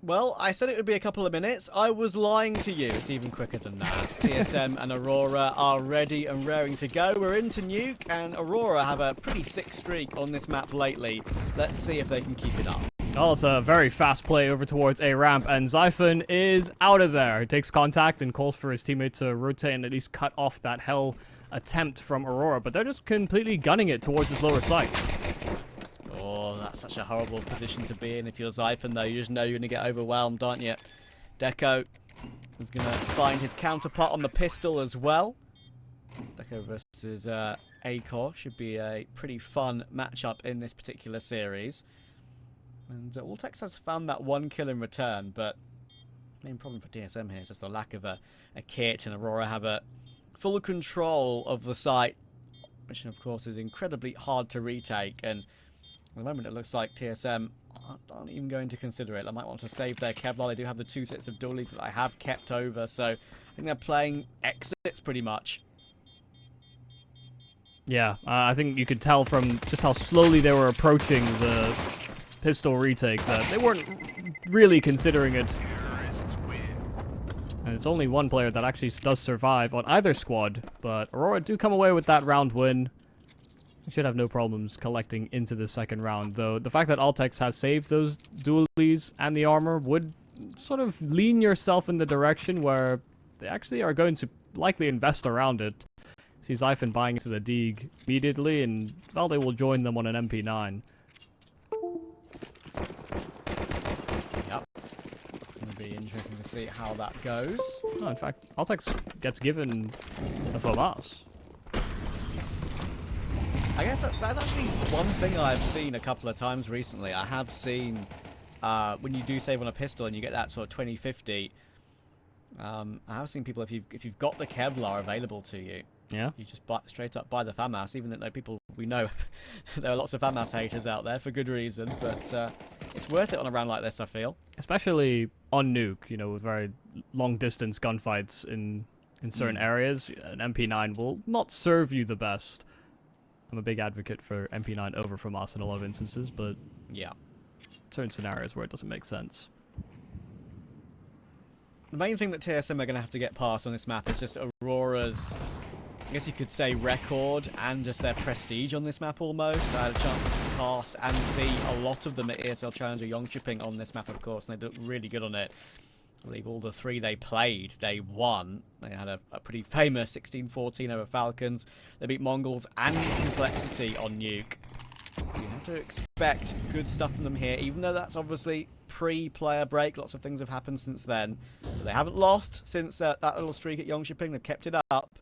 Well, I said it would be a couple of minutes. I was lying to you. It's even quicker than that. TSM and Aurora are ready and raring to go. We're into Nuke, and Aurora have a pretty sick streak on this map lately. Let's see if they can keep it up. Oh, it's a very fast play over towards A ramp, and Xiphon is out of there. He takes contact and calls for his teammate to rotate and at least cut off that hell attempt from Aurora, but they're just completely gunning it towards his lower sight. Oh, that's such a horrible position to be in. If you're Xiphon, though, you just know you're going to get overwhelmed, aren't you? Deco is going to find his counterpart on the pistol as well. Deco versus Acor should be a pretty fun matchup in this particular series. And Alltex has found that one kill in return, but the main problem for TSM here is just the lack of a kit, and Aurora have a full control of the site, which of course is incredibly hard to retake. And at the moment it looks like TSM aren't even going to consider it. They might want to save their Kevlar. They do have the 2 sets of dualies that I have kept over, so I think they're playing exits pretty much. Yeah, I think you could tell from just how slowly they were approaching the pistol retake that they weren't really considering it. And it's only one player that actually does survive on either squad, but Aurora do come away with that round win. They should have no problems collecting into the second round, though the fact that Alltex has saved those dualies and the armor would sort of lean yourself in the direction where they actually are going to likely invest around it. See Xiphon buying into the Deeg immediately, and well, they will join them on an MP9. Yep. Going to be interesting to see how that goes. Oh, in fact, Alltex gets given a FAMAS. I guess that's actually one thing I've seen a couple of times recently. I have seen when you do save on a pistol and you get that sort of 20-50. I have seen people, if you've got the Kevlar available to you, yeah, you just straight up buy the FAMAS, even though people, we know there are lots of FAMAS haters out there for good reason, but it's worth it on a round like this, I feel. Especially on Nuke, you know, with very long distance gunfights in certain areas, an MP9 will not serve you the best. I'm a big advocate for MP9 over FAMAS in a lot of instances, but yeah, certain scenarios where it doesn't make sense. The main thing that TSM are going to have to get past on this map is just Aurora's, I guess you could say, record and just their prestige on this map almost. I had a chance to cast and see a lot of them at ESL Challenger Yongchipping on this map, of course, and they looked really good on it. I believe all the 3 they played, they won. They had a pretty famous 16-14 over Falcons. They beat Mongols and Complexity on Nuke. So you have to expect good stuff from them here, even though that's obviously pre-player break. Lots of things have happened since then. But they haven't lost since that little streak at Yongchipping. They've kept it up.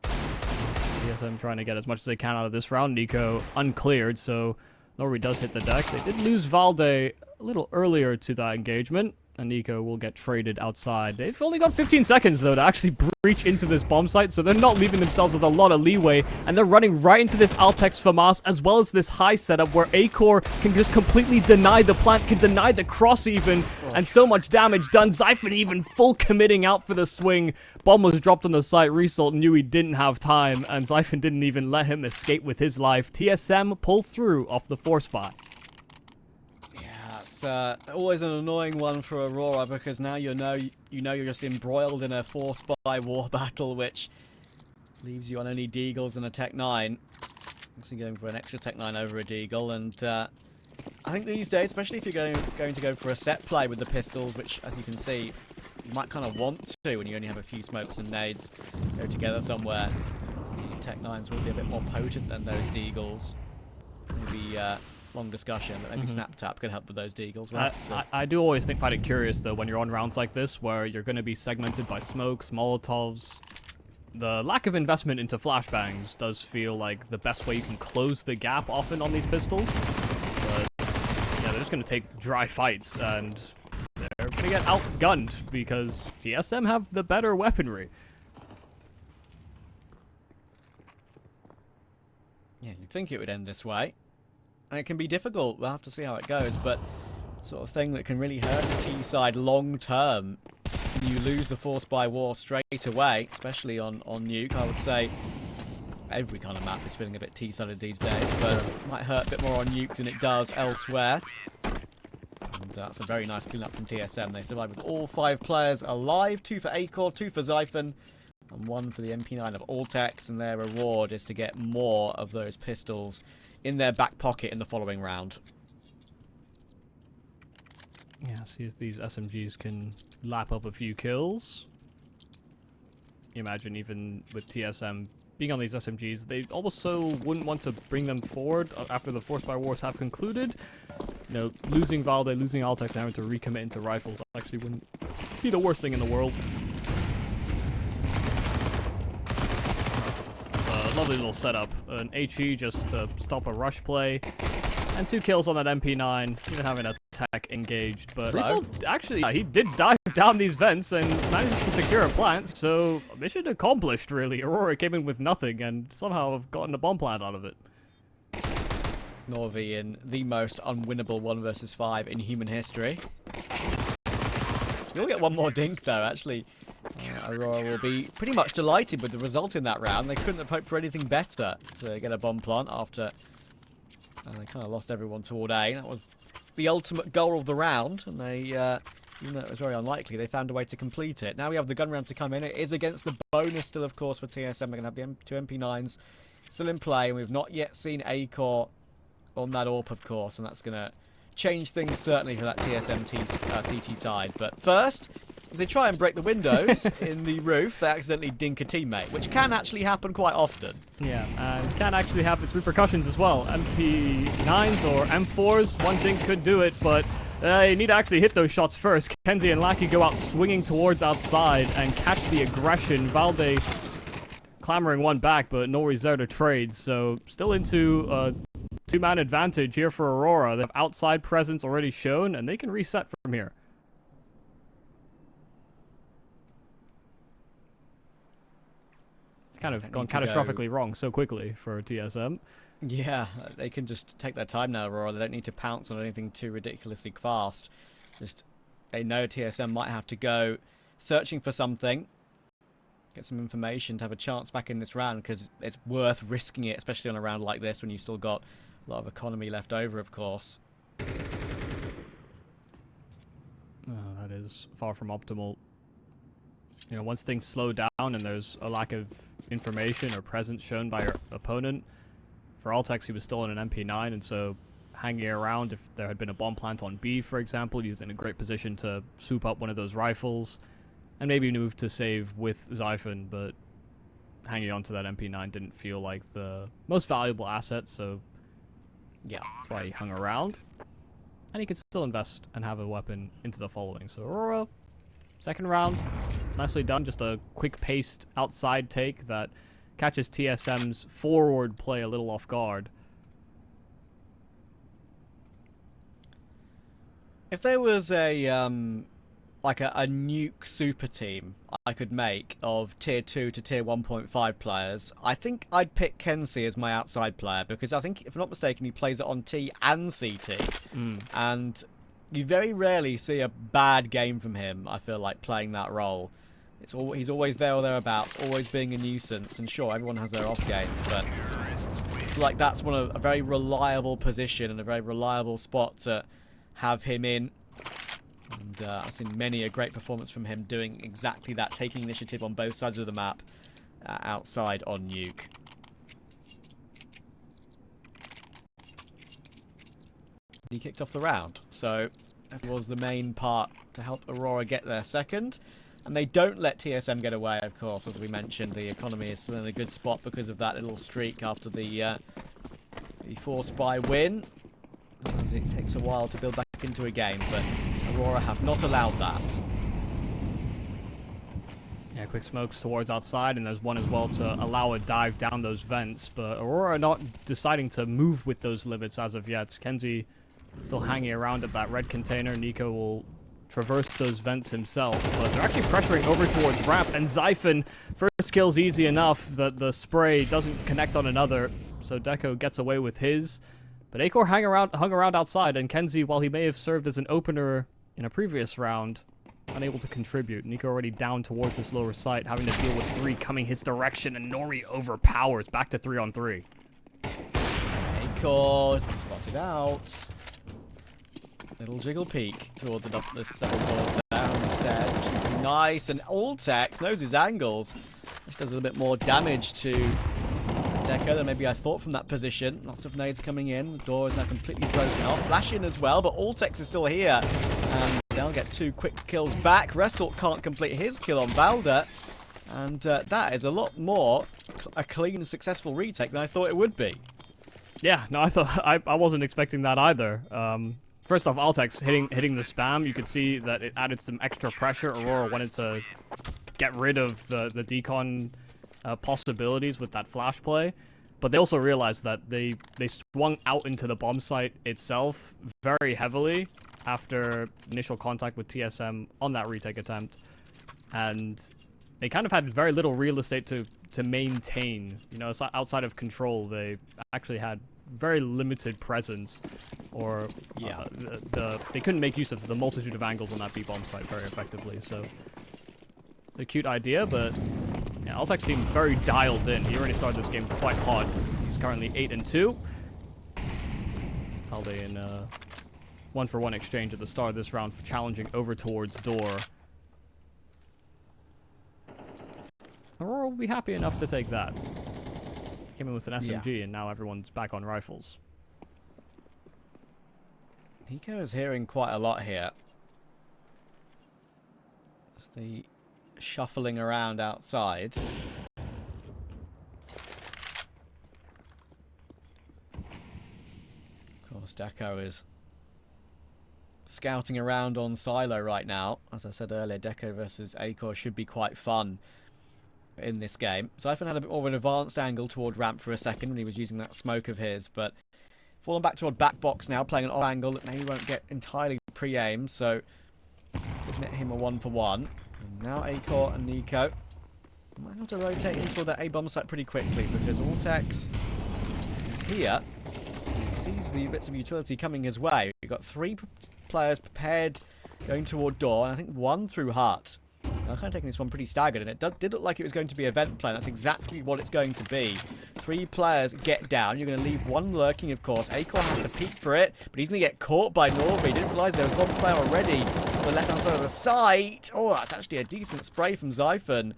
TSM trying to get as much as they can out of this round. Nico uncleared, so Norway does hit the deck. They did lose Valde a little earlier to that engagement, and Nico will get traded outside. They've only got 15 seconds, though, to actually breach into this bomb site, so they're not leaving themselves with a lot of leeway, and they're running right into this Alltex FAMAS, as well as this high setup where Acor can just completely deny the plant, can deny the cross even, and so much damage done. Xiphon even full committing out for the swing. Bomb was dropped on the site. Result knew he didn't have time, and Xiphon didn't even let him escape with his life. TSM pull through off the 4 spot. Always an annoying one for Aurora, because now you know you're just embroiled in a 4-spy war battle, which leaves you on only Deagles and a Tech 9. Obviously going for an extra Tech 9 over a Deagle, and I think these days, especially if you're going to go for a set play with the pistols, which, as you can see, you might kind of want to when you only have a few smokes and nades go together somewhere. The Tech 9s will be a bit more potent than those Deagles. Maybe long discussion, but maybe Snap Tap could help with those Deagles, right? I do always find it curious, though, when you're on rounds like this, where you're going to be segmented by smokes, Molotovs. The lack of investment into flashbangs does feel like the best way you can close the gap often on these pistols. But, yeah, they're just going to take dry fights, and they're going to get outgunned, because TSM have the better weaponry. Yeah, you'd think it would end this way. And it can be difficult. We'll have to see how it goes, but sort of thing that can really hurt the T side long term. You lose the 4-spy war straight away, especially on Nuke. I would say every kind of map is feeling a bit T-sided these days, but might hurt a bit more on Nuke than it does elsewhere. And that's a very nice clean-up from TSM. They survived with all 5 players alive, 2 for Acor, 2 for Xiphon, and 1 for the MP9 of Altex, and their reward is to get more of those pistols in their back pocket in the following round. Yeah, see if these SMGs can lap up a few kills. You imagine even with TSM being on these SMGs, they also wouldn't want to bring them forward after the Force Fire Wars have concluded. You know, losing Valde, losing Altex, and having to recommit into rifles actually wouldn't be the worst thing in the world. It's a lovely little setup. An HE just to stop a rush play. And 2 kills on that MP9, even having a tech engaged. But actually, he did dive down these vents and managed to secure a plant, so mission accomplished, really. Aurora came in with nothing and somehow have gotten a bomb plant out of it. Norvi in the most unwinnable 1 versus 5 in human history. You'll get one more dink, though, actually. Aurora will be pretty much delighted with the result in that round. They couldn't have hoped for anything better to get a bomb plant after... they kind of lost everyone toward A. That was the ultimate goal of the round, and they, even though it was very unlikely, they found a way to complete it. Now we have the gun round to come in. It is against the bonus still, of course, for TSM. They're going to have the 2 MP9s still in play, and we've not yet seen Acor on that AWP, of course, and that's going to change things certainly for that TSM CT side. But first, if they try and break the windows in the roof, they accidentally dink a teammate, which can actually happen quite often. Yeah, and can actually have its repercussions as well. MP9s or M4s, one thing could do it, but you need to actually hit those shots first. Kenzie and Lackey go out swinging towards outside and catch the aggression. Valde clamoring one back, but Nori's there to trade, so still into a 2-man advantage here for Aurora. They have outside presence already shown, and they can reset from here. Kind of gone catastrophically wrong so quickly for TSM. Yeah, they can just take their time now, Aurora. They don't need to pounce on anything too ridiculously fast. Just, they know TSM might have to go searching for something, get some information to have a chance back in this round, because it's worth risking it, especially on a round like this when you've still got a lot of economy left over, of course. Oh, that is far from optimal. You know, once things slow down and there's a lack of information or presence shown by your opponent, for Altex he was still in an MP9, and so hanging around if there had been a bomb plant on B, for example, he was in a great position to swoop up one of those rifles and maybe move to save with Xiphon, but hanging on to that MP9 didn't feel like the most valuable asset, so yeah, that's why he hung around. And he could still invest and have a weapon into the following. So Aurora, second round, nicely done. Just a quick-paced outside take that catches TSM's forward play a little off guard. If there was a like a nuke super team I could make of tier 2 to tier 1.5 players, I think I'd pick Kenzie as my outside player, because I think, if I'm not mistaken, he plays it on T and CT. And you very rarely see a bad game from him, I feel like, playing that role. He's always there or thereabouts, always being a nuisance, and sure, everyone has their off games, but I feel like that's a very reliable position and a very reliable spot to have him in. And I've seen many a great performance from him doing exactly that, taking initiative on both sides of the map, outside on Nuke. He kicked off the round, so that was the main part to help Aurora get their second. And they don't let TSM get away, of course, as we mentioned. The economy is still in a good spot because of that little streak after the Force Spy win. It takes a while to build back into a game, but Aurora have not allowed that. Yeah, quick smokes towards outside, and there's one as well to allow a dive down those vents, but Aurora not deciding to move with those limits as of yet. Kenzie still hanging around at that red container. Nico will traverse those vents himself, but they're actually pressuring over towards ramp, and Xiphon, first kill's easy enough that the spray doesn't connect on another, so Deco gets away with his. But Acor hung around outside, and Kenzie, while he may have served as an opener in a previous round, unable to contribute. Nico already down towards this lower site, having to deal with 3 coming his direction, and Nori overpowers. Back to 3-on-3. Acor's been spotted out. Little jiggle peek toward the double doors down the stairs, which is nice. And Ultex knows his angles, which does a little bit more damage to Deco than maybe I thought from that position. Lots of nades coming in. The door is now completely broken off. Flash in as well, but Ultex is still here. And they'll get 2 quick kills back. Resort can't complete his kill on Valda. And that is a lot more a clean and successful retake than I thought it would be. Yeah, no, I wasn't expecting that either. First off, Ultex hitting the spam, you could see that it added some extra pressure. Aurora wanted to get rid of the decon possibilities with that flash play, but they also realized that they swung out into the bomb site itself very heavily after initial contact with TSM on that retake attempt, and they kind of had very little real estate to maintain. You know, outside of control, they actually had very limited presence, or they couldn't make use of the multitude of angles on that B bomb site very effectively. So it's a cute idea, but yeah, Ultex seemed very dialed in. He already started this game quite hot. He's currently 8-2. Valde in 1-for-1 exchange at the start of this round, challenging over towards door. Aurora will be happy enough to take that. Came in with an SMG, and now everyone's back on rifles. Nico is hearing quite a lot here. Just the shuffling around outside. Of course, Deco is scouting around on Silo right now. As I said earlier, Deco versus Acor should be quite fun in this game. Zyphon had a bit more of an advanced angle toward ramp for a second when he was using that smoke of his, but falling back toward back box now, playing an off angle that maybe won't get entirely pre-aimed, so could net him a 1-for-1. And now Acor and Nico might have to rotate into that A bomb site pretty quickly, because Ultex is here. He sees the bits of utility coming his way. We've got 3 players prepared going toward door, and I think 1 through hut. I'm kind of taking this one pretty staggered, and it did look like it was going to be event plan. That's exactly what it's going to be. 3 players get down. You're going to leave 1 lurking, of course. Acor has to peek for it, but he's going to get caught by Norby. He didn't realise there was 1 player already on the left-hand side of the site. Oh, that's actually a decent spray from Zyphon.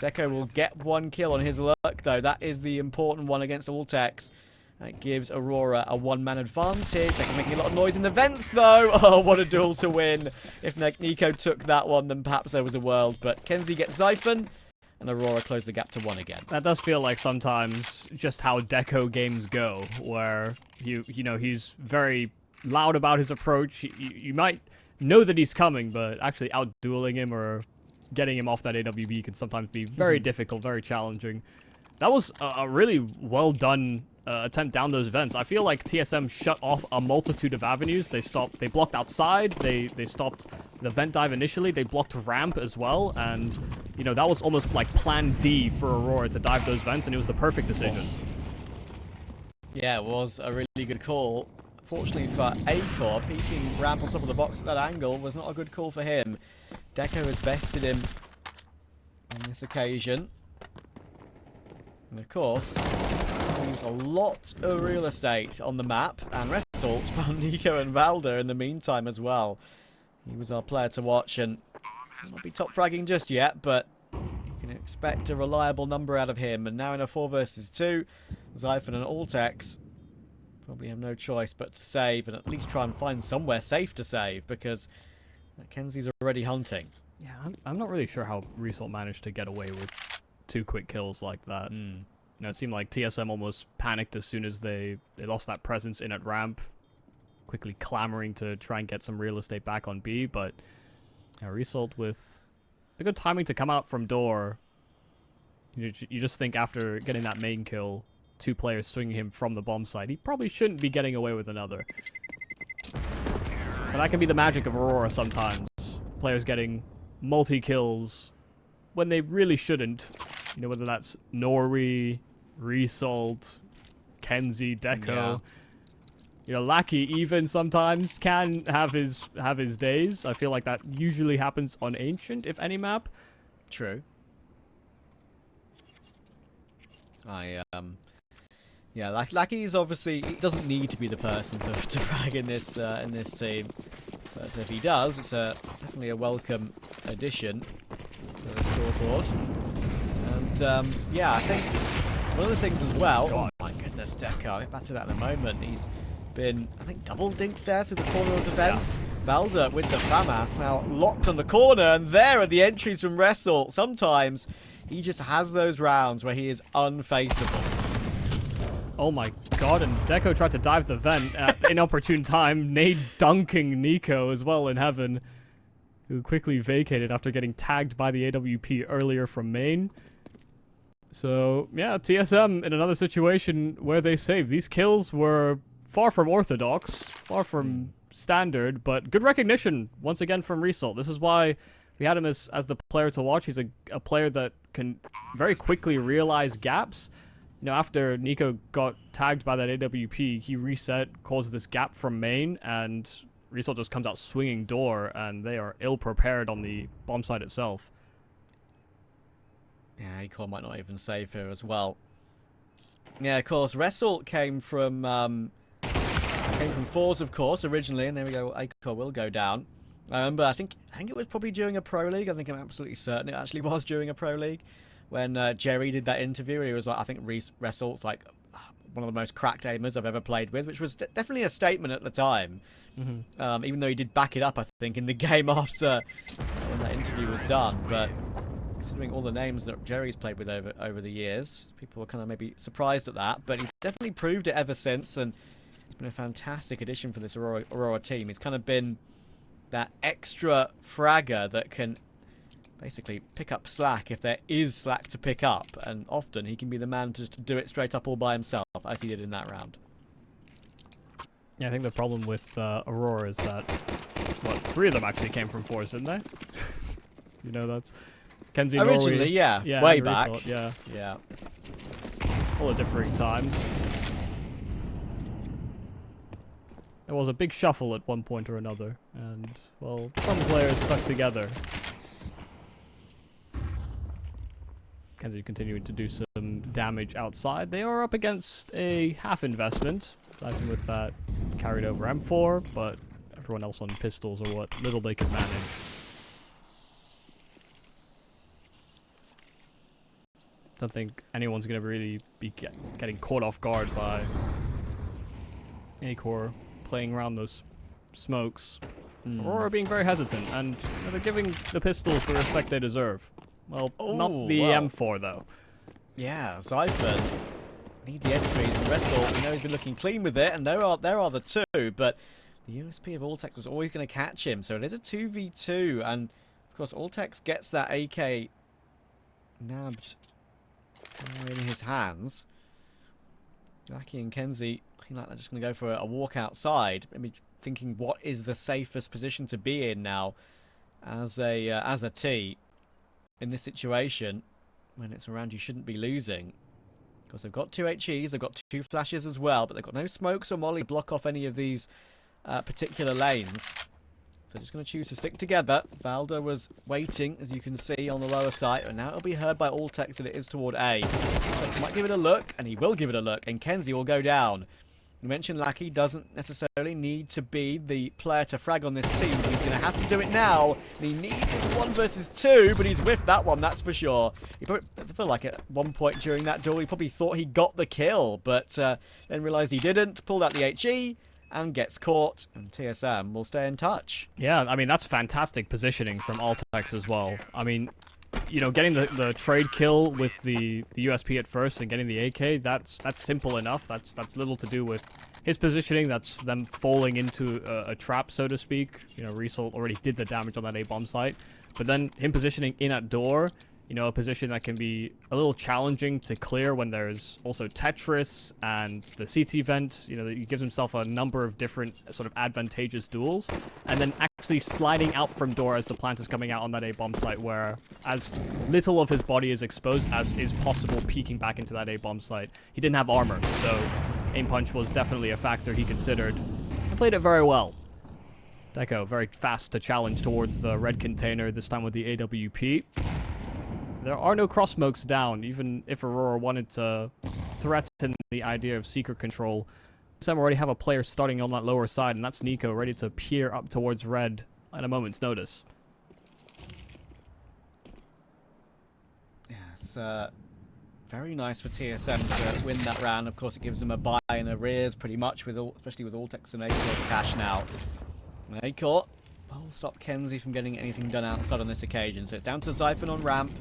Deco will get 1 kill on his lurk, though. That is the important one against Ultex. That gives Aurora a 1-man advantage. They can make a lot of noise in the vents, though. Oh, what a duel to win. If Nico took that one, then perhaps there was a world. But Kenzie gets Zyphon, and Aurora closed the gap to 1 again. That does feel like sometimes just how Deco games go, where you know, he's very loud about his approach. You might know that he's coming, but actually out-dueling him or getting him off that AWB can sometimes be very difficult, very challenging. That was a really well-done attempt down those vents. I feel like TSM shut off a multitude of avenues. They blocked outside, they stopped the vent dive initially, they blocked ramp as well, and, you know, that was almost like plan D for Aurora to dive those vents, and it was the perfect decision. Yeah, it was a really good call. Fortunately for Acor, peeking ramp on top of the box at that angle was not a good call for him. Deco has bested him on this occasion. And of course, leaves a lot of real estate on the map, and results from Nico and Valda in the meantime as well. He was our player to watch, and he'll not be top fragging just yet, but you can expect a reliable number out of him. And now in a 4 versus 2, Zyphon and Ultex probably have no choice but to save, and at least try and find somewhere safe to save, because Kenzie's already hunting. Yeah, I'm not really sure how Result managed to get away with 2 quick kills like that. You know, it seemed like TSM almost panicked as soon as they lost that presence in at ramp, quickly clamoring to try and get some real estate back on B, but Result with a good timing to come out from door. You just think after getting that main kill, 2 players swinging him from the bomb site, he probably shouldn't be getting away with another. But that can be the magic of Aurora sometimes. Players getting multi-kills when they really shouldn't. You know, whether that's Nori, Result, Kenzie, Deco. You know, Lackey even sometimes can have his days. I feel like that usually happens on Ancient, if any map. True. Yeah, Lackey is obviously, he doesn't need to be the person to frag in this team, but if he does, it's definitely a welcome addition to the scoreboard. And yeah, I think one of the things as well. Oh my goodness, Deco! I'll get back to that in a moment. He's been, I think, double dinked there through the corner of the fence. Yeah. Valda with the FAMAS now locked on the corner, and there are the entries from Wrestle. Sometimes he just has those rounds where he is unfaceable. Oh my god, and Deco tried to dive the vent at inopportune time. Nade dunking Nico as well in heaven, who quickly vacated after getting tagged by the AWP earlier from main. So, yeah, TSM in another situation where they saved. These kills were far from orthodox, far from standard, but good recognition once again from Result. This is why we had him as the player to watch. He's a player that can very quickly realize gaps. You know, after Nico got tagged by that AWP, he reset, causes this gap from main, and Result just comes out swinging door, and they are ill-prepared on the bomb site itself. Yeah, Acor might not even save here as well. Yeah, of course, Result came from fours, of course, originally, and there we go, Acor will go down. But I think it was probably during a Pro League. I think I'm absolutely certain it actually was during a Pro League. When Jerry did that interview, he was like, I think Result's like one of the most cracked aimers I've ever played with, which was definitely a statement at the time. Mm-hmm. Even though he did back it up, I think, in the game after when that interview was done. But considering all the names that Jerry's played with over the years, people were kind of maybe surprised at that. But he's definitely proved it ever since, and it's been a fantastic addition for this Aurora team. He's kind of been that extra fragger that can basically pick up slack if there is slack to pick up, and often he can be the man to just do it straight up all by himself, as he did in that round. Yeah, I think the problem with Aurora is that, what, 3 of them actually came from 4s, didn't they? You know, that's Kenzie originally, Norway, yeah, way back. Result, yeah. All at differing times. There was a big shuffle at one point or another, and, well, some players stuck together. Kenzie continuing to do some damage outside. They are up against a half investment, even with that carried over M4, but everyone else on pistols or what little they could manage. Don't think anyone's going to really be getting caught off guard by Acor playing around those smokes. Aurora being very hesitant, and they're giving the pistols the respect they deserve. Well, not the M4, though. Yeah, Zypher need the entries, and Wrestle, we know he's been looking clean with it, and there are the 2, but the USP of Alltex was always going to catch him, so it is a 2v2, and of course Alltex gets that AK nabbed in his hands. Lackey and Kenzie looking like they're just going to go for a walk outside, maybe thinking what is the safest position to be in now as a T. In this situation, when it's around, you shouldn't be losing. Because they've got 2 HEs, they've got 2 flashes as well, but they've got no smokes or molly to block off any of these particular lanes. So they're just going to choose to stick together. Valda was waiting, as you can see, on the lower side, and now it'll be heard by Alltex that it is toward A. Alltex might give it a look, and he will give it a look, and Kenzie will go down. You mentioned Lackey doesn't necessarily need to be the player to frag on this team, but he's going to have to do it now. And he needs his 1 versus 2, but he's whiffed that one, that's for sure. I feel like at one point during that duel, he probably thought he got the kill, but then realised he didn't, pulled out the HE, and gets caught, and TSM will stay in touch. Yeah, I mean, that's fantastic positioning from Alltex as well. I mean, you know, getting the trade kill with the USP at first and getting the AK, that's simple enough. That's little to do with his positioning. That's them falling into a trap, so to speak. You know, Result already did the damage on that A-bomb site. But then him positioning in at door, you know, a position that can be a little challenging to clear when there's also Tetris and the CT vent. You know, he gives himself a number of different sort of advantageous duels. And then actually sliding out from door as the plant is coming out on that A-bomb site, where as little of his body is exposed as is possible peeking back into that A-bomb site. He didn't have armor, so aim punch was definitely a factor he considered. And played it very well. Deco very fast to challenge towards the red container, this time with the AWP. There are no cross smokes down, even if Aurora wanted to threaten the idea of secret control. TSM already have a player starting on that lower side, and that's Nico, ready to peer up towards red at a moment's notice. Yes, very nice for TSM to win that round. Of course, it gives them a buy in arrears, pretty much, with especially with Altex and Acor's cash now. And Acor will stop Kenzie from getting anything done outside on this occasion. So it's down to Zyphon on ramp.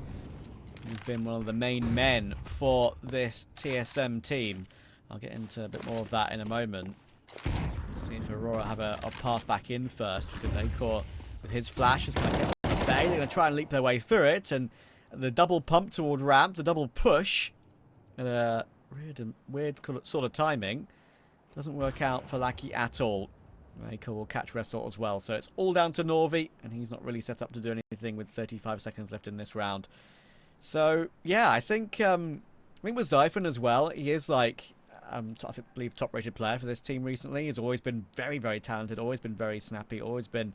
He's been one of the main men for this TSM team. I'll get into a bit more of that in a moment. See if Aurora have a path back in first, because Acor, with his flash, is going to get They're going to try and leap their way through it, and the double pump toward ramp, the double push, weird sort of timing, doesn't work out for Lackey at all. Acor will catch Resort as well, so it's all down to Norvi, and he's not really set up to do anything with 35 seconds left in this round. So yeah, I think with Zyphon as well, he is like I believe top-rated player for this team recently. He's always been very, very talented, always been very snappy, always been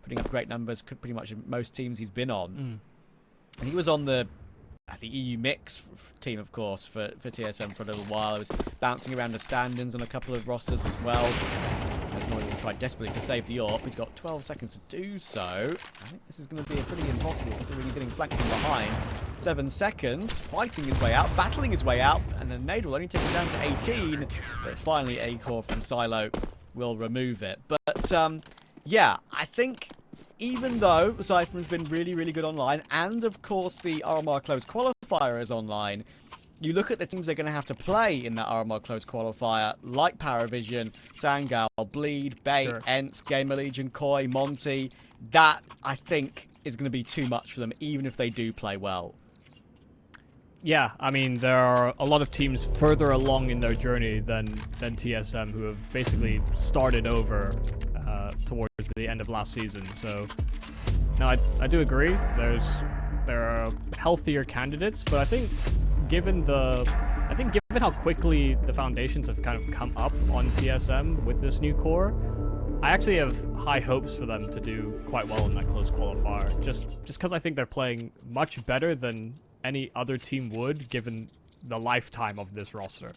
putting up great numbers pretty much in most teams he's been on. And he was on the EU mix team, of course, for TSM for a little while. He was bouncing around the stand-ins on a couple of rosters as well. Norrie will try desperately to save the AWP. He's got 12 seconds to do so. I think this is going to be a pretty impossible, considering he's getting flanked from behind. 7 seconds, fighting his way out, battling his way out, and then Nade will only take him down to 18. But finally, Acor from Silo will remove it. But yeah, I think even though Zyphon's been really, really good online, and of course the RMR Close qualifier is online, you look at the teams they're going to have to play in that RMR Close qualifier, like Paravision, Sangal, Bleed, Bait, Sure. Ents, Gamer Legion, Koi, Monty. That, I think, is going to be too much for them, even if they do play well. Yeah, I mean, there are a lot of teams further along in their journey than TSM, who have basically started over towards the end of last season. So, no, I do agree. There are healthier candidates, but I think given how quickly the foundations have kind of come up on TSM with this new core, I actually have high hopes for them to do quite well in that close qualifier. Just because I think they're playing much better than any other team would, given the lifetime of this roster.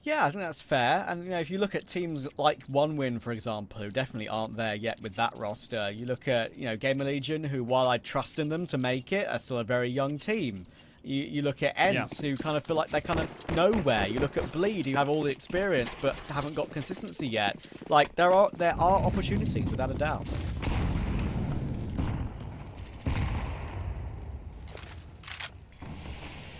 Yeah, I think that's fair. And, you know, if you look at teams like OneWin, for example, who definitely aren't there yet with that roster, you look at, you know, Gamer Legion, who, while I trust in them to make it, are still a very young team. You look at Ents, who kind of feel like they're kind of nowhere. You look at Bleed, who have all the experience but haven't got consistency yet. Like, there are opportunities, without a doubt.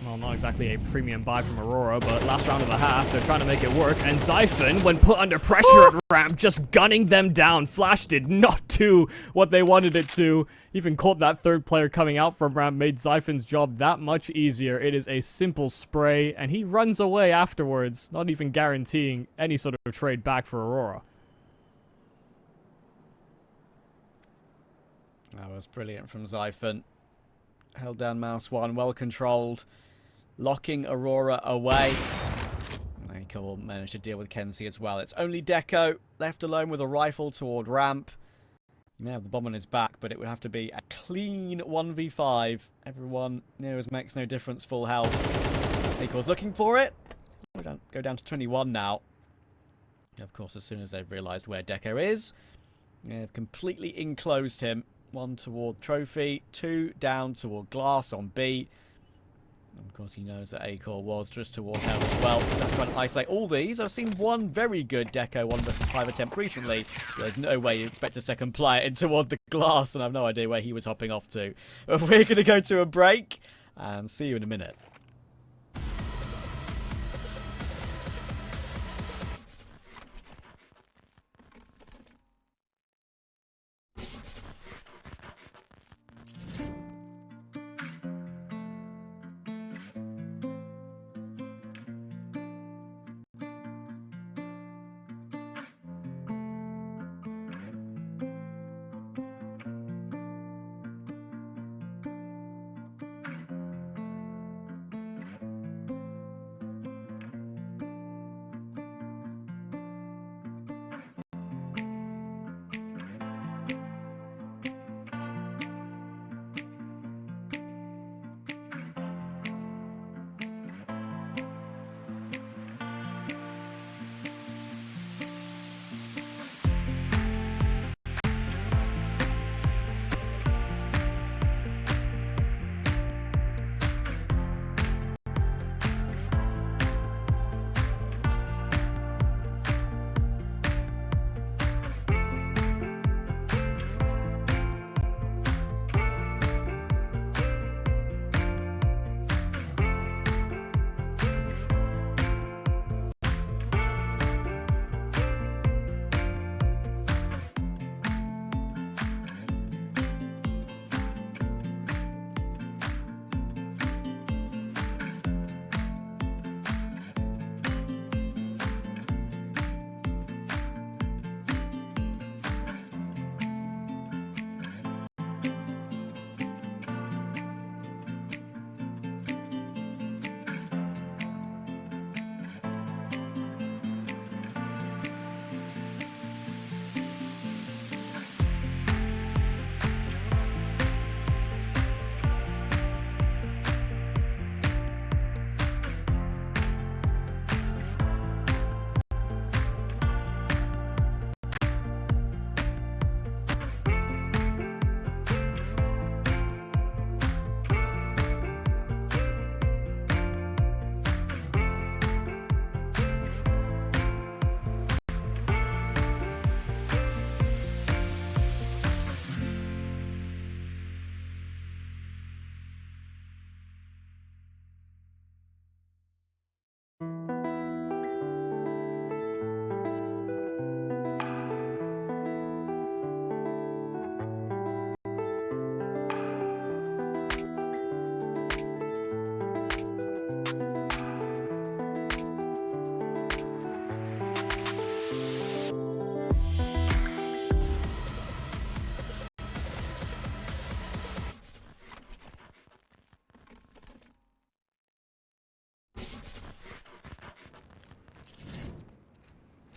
Well, not exactly a premium buy from Aurora, but last round of the half, they're trying to make it work. And Zyphon, when put under pressure at ramp, just gunning them down. Flash did not do what they wanted it to. Even caught that third player coming out from ramp, made Zyphon's job that much easier. It is a simple spray, and he runs away afterwards, not even guaranteeing any sort of trade back for Aurora. That was brilliant from Zyphon. Held down mouse one, well controlled. Locking Aurora away. Acor will manage to deal with Kenzie as well. It's only Deco left alone with a rifle toward ramp. He may have the bomb on his back, but it would have to be a clean 1v5. Everyone near us makes no difference, full health. Acor's looking for it. Go down to 21 now. Of course, as soon as they've realised where Deco is, they've completely enclosed him. 1 toward Trophy, 2 down toward Glass on B. And of course, he knows that Acor was just toward hell as well. That's trying to isolate all these. I've seen one very good Deco 1v5 attempt recently. There's no way you expect a second player in toward the Glass, and I've no idea where he was hopping off to. But we're going to go to a break and see you in a minute.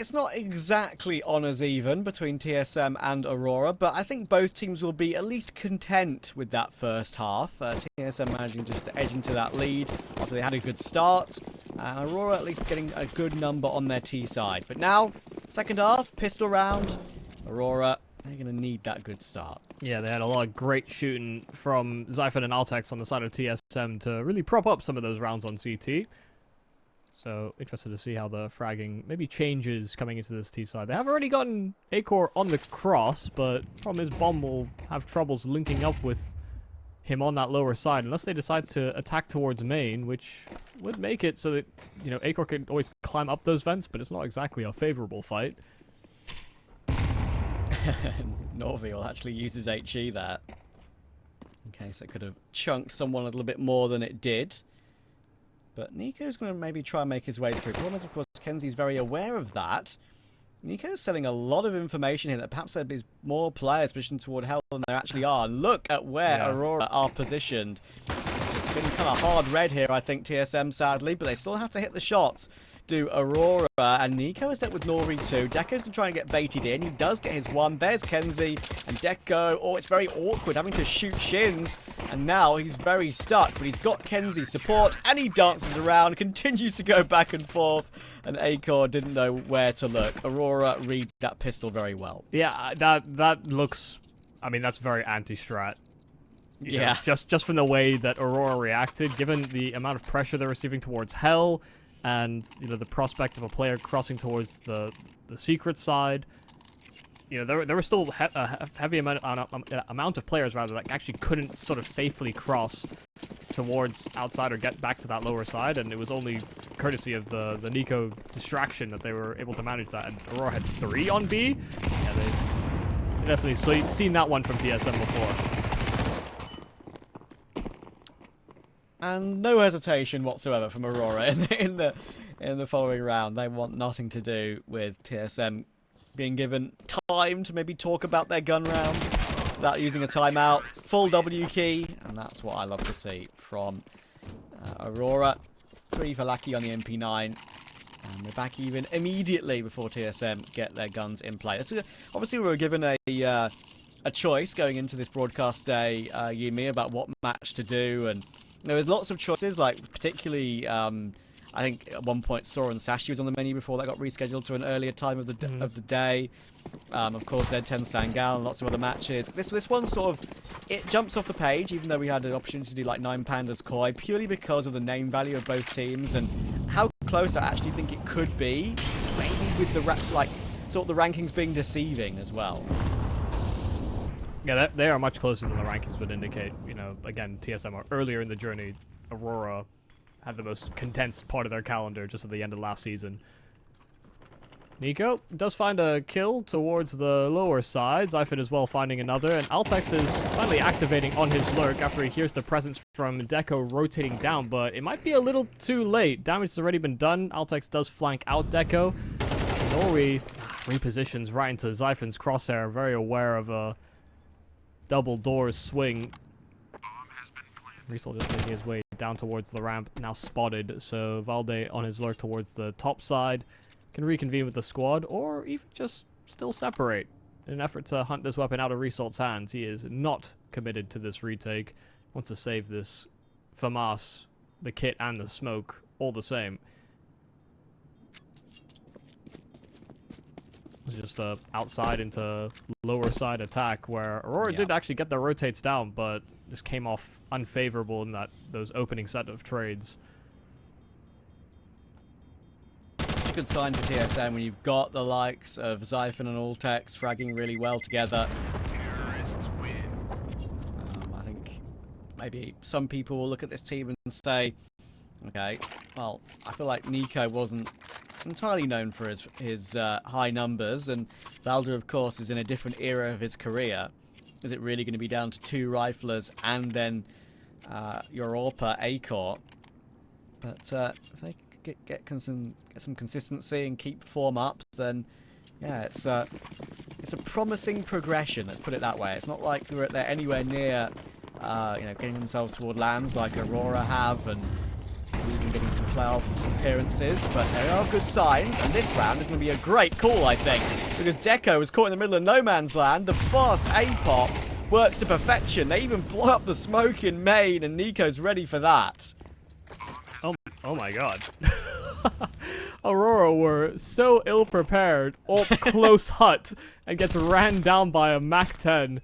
it's not exactly honours even between TSM and Aurora, but I think both teams will be at least content with that first half. TSM managing just to edge into that lead after they had a good start, and Aurora at least getting a good number on their T side. But now, second half, pistol round, Aurora, they're going to need that good start. Yeah, they had a lot of great shooting from Zyphon and Altex on the side of TSM to really prop up some of those rounds on CT. So, interested to see how the fragging maybe changes coming into this T side. They have already gotten Acor on the cross, but problem is Bomb will have troubles linking up with him on that lower side unless they decide to attack towards main, which would make it so that, you know, Acor can always climb up those vents, but it's not exactly a favorable fight. Norville actually uses HE there. In case it could have chunked someone a little bit more than it did. But Nico's going to maybe try and make his way through. The problem is, of course, Kenzie's very aware of that. Nico's selling a lot of information here that perhaps there is more players positioned toward hell than there actually are. And look at where Aurora are positioned. It's been kind of hard red here, I think, TSM, sadly, but they still have to hit the shots. Do Aurora, and Nico is dealt with Nori too. Deco's going to try and get baited in. He does get his one. There's Kenzie and Deco. Oh, it's very awkward having to shoot shins. And now he's very stuck, but he's got Kenzie's support, and he dances around, continues to go back and forth, and Acor didn't know where to look. Aurora read that pistol very well. Yeah, that looks... I mean, that's very anti-strat. You know, just from the way that Aurora reacted, given the amount of pressure they're receiving towards Hell, and, you know, the prospect of a player crossing towards the secret side. You know, there were still a heavy amount of players, rather, that actually couldn't sort of safely cross towards outside or get back to that lower side, and it was only courtesy of the Nico distraction that they were able to manage that. And Aurora had 3 on B. Yeah, they definitely seen that one from TSM before. And no hesitation whatsoever from Aurora in the following round. They want nothing to do with TSM being given time to maybe talk about their gun round without using a timeout. Full W key, and that's what I love to see from Aurora. 3 for Lucky on the MP9. And we're back even immediately before TSM get their guns in play. Obviously, we were given a choice going into this broadcast day, Yumi, about what match to do, and there was lots of choices, like particularly, I think at one point Sora and Sashi was on the menu before that got rescheduled to an earlier time of the day. Of course, Z10 Sangal and lots of other matches. This one sort of, it jumps off the page, even though we had an opportunity to do like 9 Pandas Koi, purely because of the name value of both teams and how close I actually think it could be, maybe with the sort of the rankings being deceiving as well. Yeah, they are much closer than the rankings would indicate. You know, again, TSM are earlier in the journey. Aurora had the most condensed part of their calendar just at the end of last season. Nico does find a kill towards the lower side. Zyphon as well finding another. And Altex is finally activating on his lurk after he hears the presence from Deco rotating down. But it might be a little too late. Damage has already been done. Altex does flank out Deco. Nori repositions right into Zyphon's crosshair. Very aware of a double doors swing. Resol just making his way down towards the ramp, now spotted, so Valde on his lurk towards the top side can reconvene with the squad, or even just still separate in an effort to hunt this weapon out of Resol's hands. He is not committed to this retake, wants to save this FAMAS, the kit and the smoke, all the same. Just a outside into lower side attack where Aurora did actually get their rotates down, but this came off unfavorable in those opening set of trades. It's a good sign for TSM when you've got the likes of Zyphon and Altex fragging really well together. Terrorists win. I think maybe some people will look at this team and say, okay, well, I feel like Nico wasn't entirely known for his high numbers, and Valder, of course, is in a different era of his career. Is it really going to be down to 2 riflers and then Europa Acor? But if they get some consistency and keep form up, then yeah, it's a promising progression. Let's put it that way. It's not like they're anywhere near, you know, getting themselves toward lands like Aurora have, and even getting some playoff appearances, but there are good signs, and this round is going to be a great call, I think, because Deco is caught in the middle of no man's land. The fast A-pop works to perfection. They even blow up the smoke in main, and Nico's ready for that. Oh my god. Aurora were so ill-prepared, up close hut, and gets ran down by a Mac-10.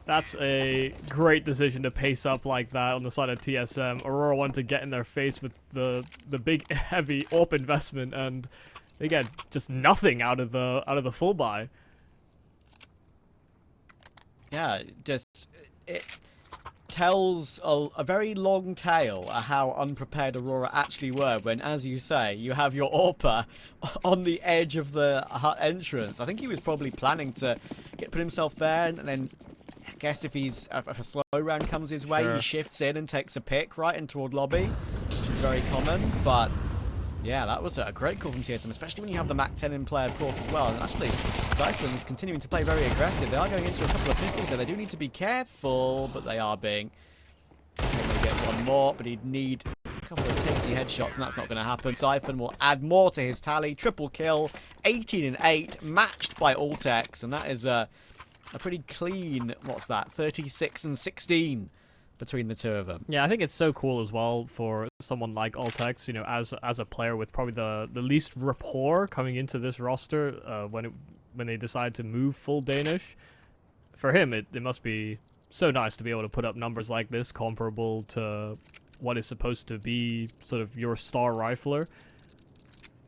That's a great decision to pace up like that on the side of TSM. Aurora wanted to get in their face with the big, heavy AWP investment, and they get just nothing out of the full buy. Yeah, it tells a very long tale of how unprepared Aurora actually were when, as you say, you have your AWPer on the edge of the hut entrance. I think he was probably planning to put himself there, and then I guess if a slow round comes his way, he shifts in and takes a pick right in toward lobby, which is very common. But yeah, that was a great call from TSM, especially when you have the Mac-10 in play, of course, as well. And actually, Zyklon is continuing to play very aggressive. They are going into a couple of pistols there. They do need to be careful, but they are being. They get one more, but he'd need a couple of tasty headshots, and that's not going to happen. Siphon will add more to his tally. Triple kill, 18 and 8, matched by Ultex, and that is a pretty clean, what's that, 36 and 16 between the two of them. Yeah, I think it's so cool as well for someone like Ultex, you know, as a player with probably the least rapport coming into this roster when they decide to move full Danish. For him, it must be so nice to be able to put up numbers like this, comparable to what is supposed to be sort of your star rifler.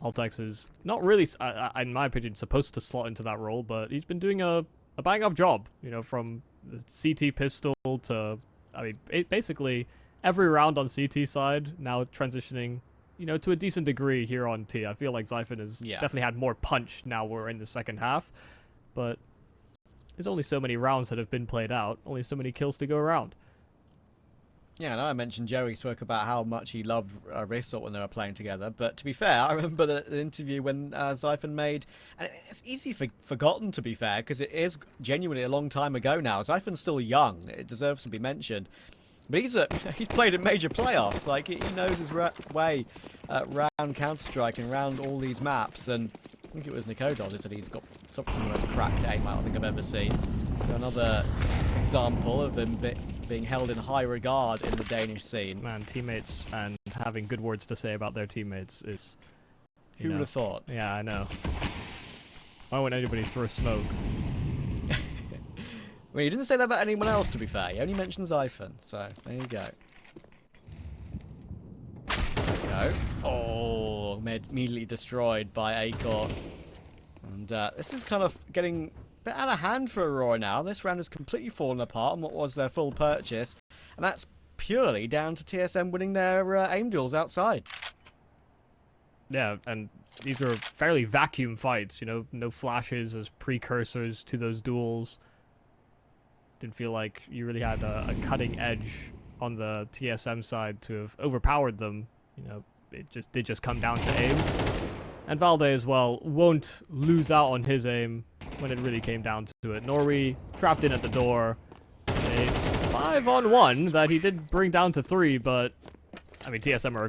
Ultex is not really, in my opinion, supposed to slot into that role, but he's been doing a bang-up job, you know, from the CT pistol to, I mean, basically every round on CT side, now transitioning, you know, to a decent degree here on T. I feel like Zyphon has definitely had more punch now we're in the second half, but there's only so many rounds that have been played out, only so many kills to go around. Yeah, I know I mentioned Joey spoke about how much he loved Risort when they were playing together, but to be fair, I remember the interview when Zyphon made, and it's easy forgotten to be fair, because it is genuinely a long time ago now. Zyphon's still young, it deserves to be mentioned, but he's played in major playoffs, like he knows his way round Counter-Strike and round all these maps, and I think it was Nikodol that said he's got some of the most cracked aim I don't think I've ever seen. So another example of him being held in high regard in the Danish scene. Man, teammates and having good words to say about their teammates is... Who would have thought? Yeah, I know. Why wouldn't anybody throw smoke? Well, he didn't say that about anyone else, to be fair. He only mentioned Zyphon, so there you go. There we go. Oh, immediately destroyed by Acor. And this is kind of getting a bit out of hand for Aurora now. This round has completely fallen apart on what was their full purchase. And that's purely down to TSM winning their aim duels outside. Yeah, and these were fairly vacuum fights, you know, no flashes as precursors to those duels. Didn't feel like you really had a cutting edge on the TSM side to have overpowered them. You know, it did just come down to aim. And Valde as well won't lose out on his aim when it really came down to it. Norway trapped in at the door. A 5-on-1 that he did bring down to 3, but I mean, TSM are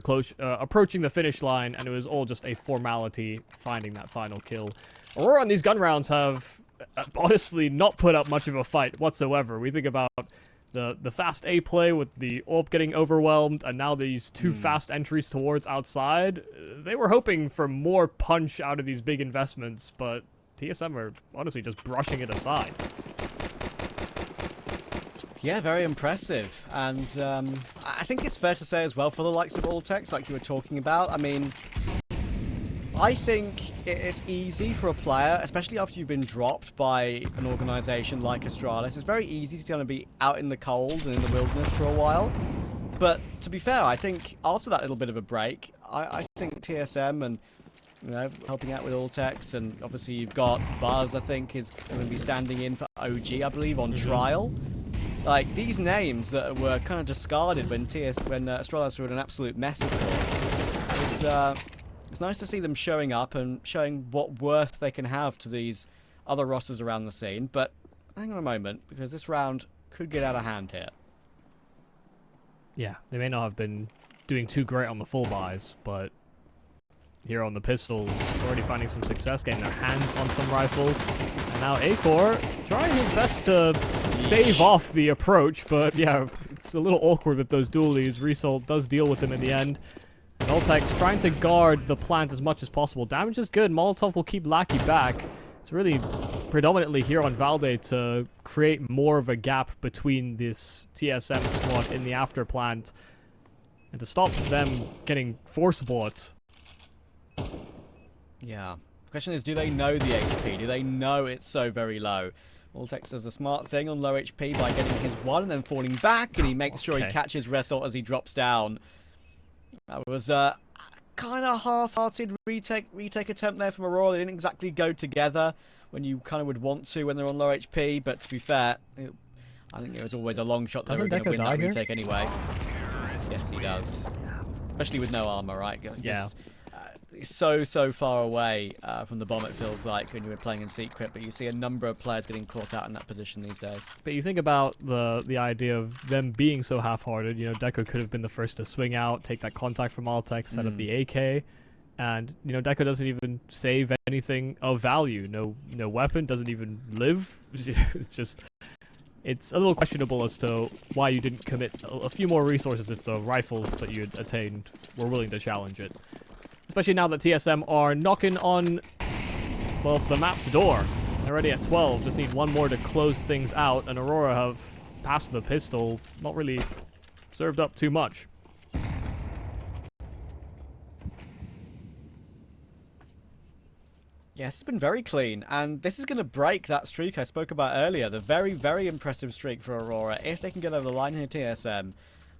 approaching the finish line, and it was all just a formality finding that final kill. Aurora on these gun rounds have honestly not put up much of a fight whatsoever. We think about the fast A play with the AWP getting overwhelmed, and now these two fast entries towards outside. They were hoping for more punch out of these big investments, but TSM are honestly just brushing it aside. Yeah, very impressive. And I think it's fair to say as well for the likes of Ultex, like you were talking about. I mean, I think it's easy for a player, especially after you've been dropped by an organisation like Astralis. It's very easy to kind of be out in the cold and in the wilderness for a while. But to be fair, I think after that little bit of a break, I think TSM and, you know, helping out with Ultex, and obviously you've got Buzz, I think, is going to be standing in for OG, I believe, on trial. Like, these names that were kind of discarded when Astralis were in an absolute mess, of course. It's nice to see them showing up and showing what worth they can have to these other rosters around the scene. But hang on a moment, because this round could get out of hand here. Yeah, they may not have been doing too great on the full buys, but here on the pistols, already finding some success, getting their hands on some rifles. And now Acor trying his best to stave off the approach, but yeah, it's a little awkward with those dualies. Result does deal with them in the end. And Altex trying to guard the plant as much as possible. Damage is good. Molotov will keep Lackey back. It's really predominantly here on Valde to create more of a gap between this TSM squad in the after plant and to stop them getting force bought. Yeah. The question is, do they know the HP? Do they know it's so very low? Altex does a smart thing on low HP by getting his one and then falling back, and he makes sure he catches Result as he drops down. That was a kind of half-hearted retake attempt there from Aurora. They didn't exactly go together when you kind of would want to when they're on low HP, but to be fair, I think it was always a long shot that they were going to win that retake anyway. Yes, he does. Especially with no armor, right? Yeah. So far away from the bomb, it feels like, when you were playing in secret, but you see a number of players getting caught out in that position these days. But you think about the idea of them being so half-hearted. You know, Deco could have been the first to swing out, take that contact from Altex, set up the AK, and you know, Deco doesn't even save anything of value. No weapon, doesn't even live. It's just, it's a little questionable as to why you didn't commit a few more resources if the rifles that you had attained were willing to challenge it. Especially now that TSM are knocking on, well, the map's door. They're already at 12. Just need one more to close things out. And Aurora have passed the pistol. Not really served up too much. Yes, it's been very clean. And this is going to break that streak I spoke about earlier. The very, very impressive streak for Aurora. If they can get over the line here, TSM.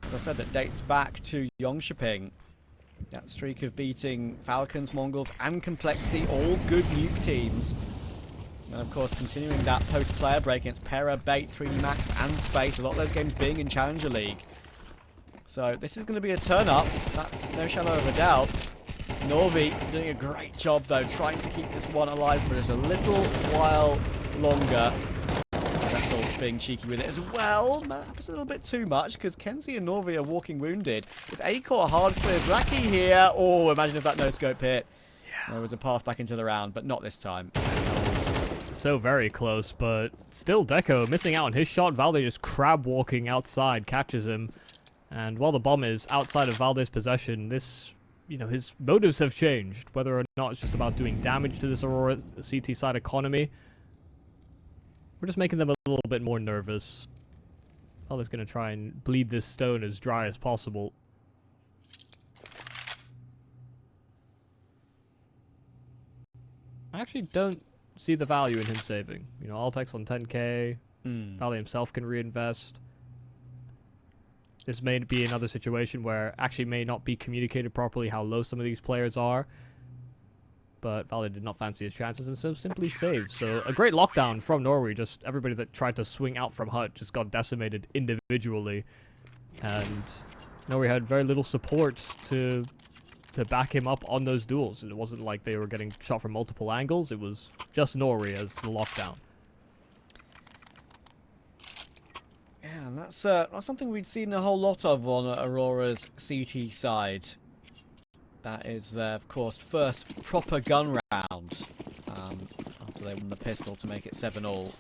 As I said, that dates back to Yongshiping. That streak of beating Falcons, Mongols, and Complexity, all good Nuke teams. And of course, continuing that post-player break against Pera, Bait, 3D Max, and Space. A lot of those games being in Challenger League. So this is going to be a turn-up. That's no shadow of a doubt. Norvi doing a great job, though, trying to keep this one alive for just a little while longer. Being cheeky with it as well. Perhaps a little bit too much, because Kenzie and Norvi are walking wounded. If Acor hard clears Lackey here, oh, imagine if that no-scope hit. Yeah. There was a path back into the round, but not this time. So very close, but still Deco missing out on his shot. Valde just crab walking outside, catches him. And while the bomb is outside of Valde's possession, this, you know, his motives have changed. Whether or not it's just about doing damage to this Aurora CT side economy, we're just making them a little bit more nervous. Valde's going to try and bleed this stone as dry as possible. I actually don't see the value in him saving. You know, Altex on 10k. Valde himself can reinvest. This may be another situation where actually may not be communicated properly how low some of these players are. But Valde did not fancy his chances and so simply saved. So a great lockdown from Norway. Just everybody that tried to swing out from hut just got decimated individually. And Norway had very little support to back him up on those duels. It wasn't like they were getting shot from multiple angles. It was just Norway as the lockdown. Yeah, and that's not something we'd seen a whole lot of on Aurora's CT side. That is their, of course, first proper gun round after they won the pistol to make it 7-all.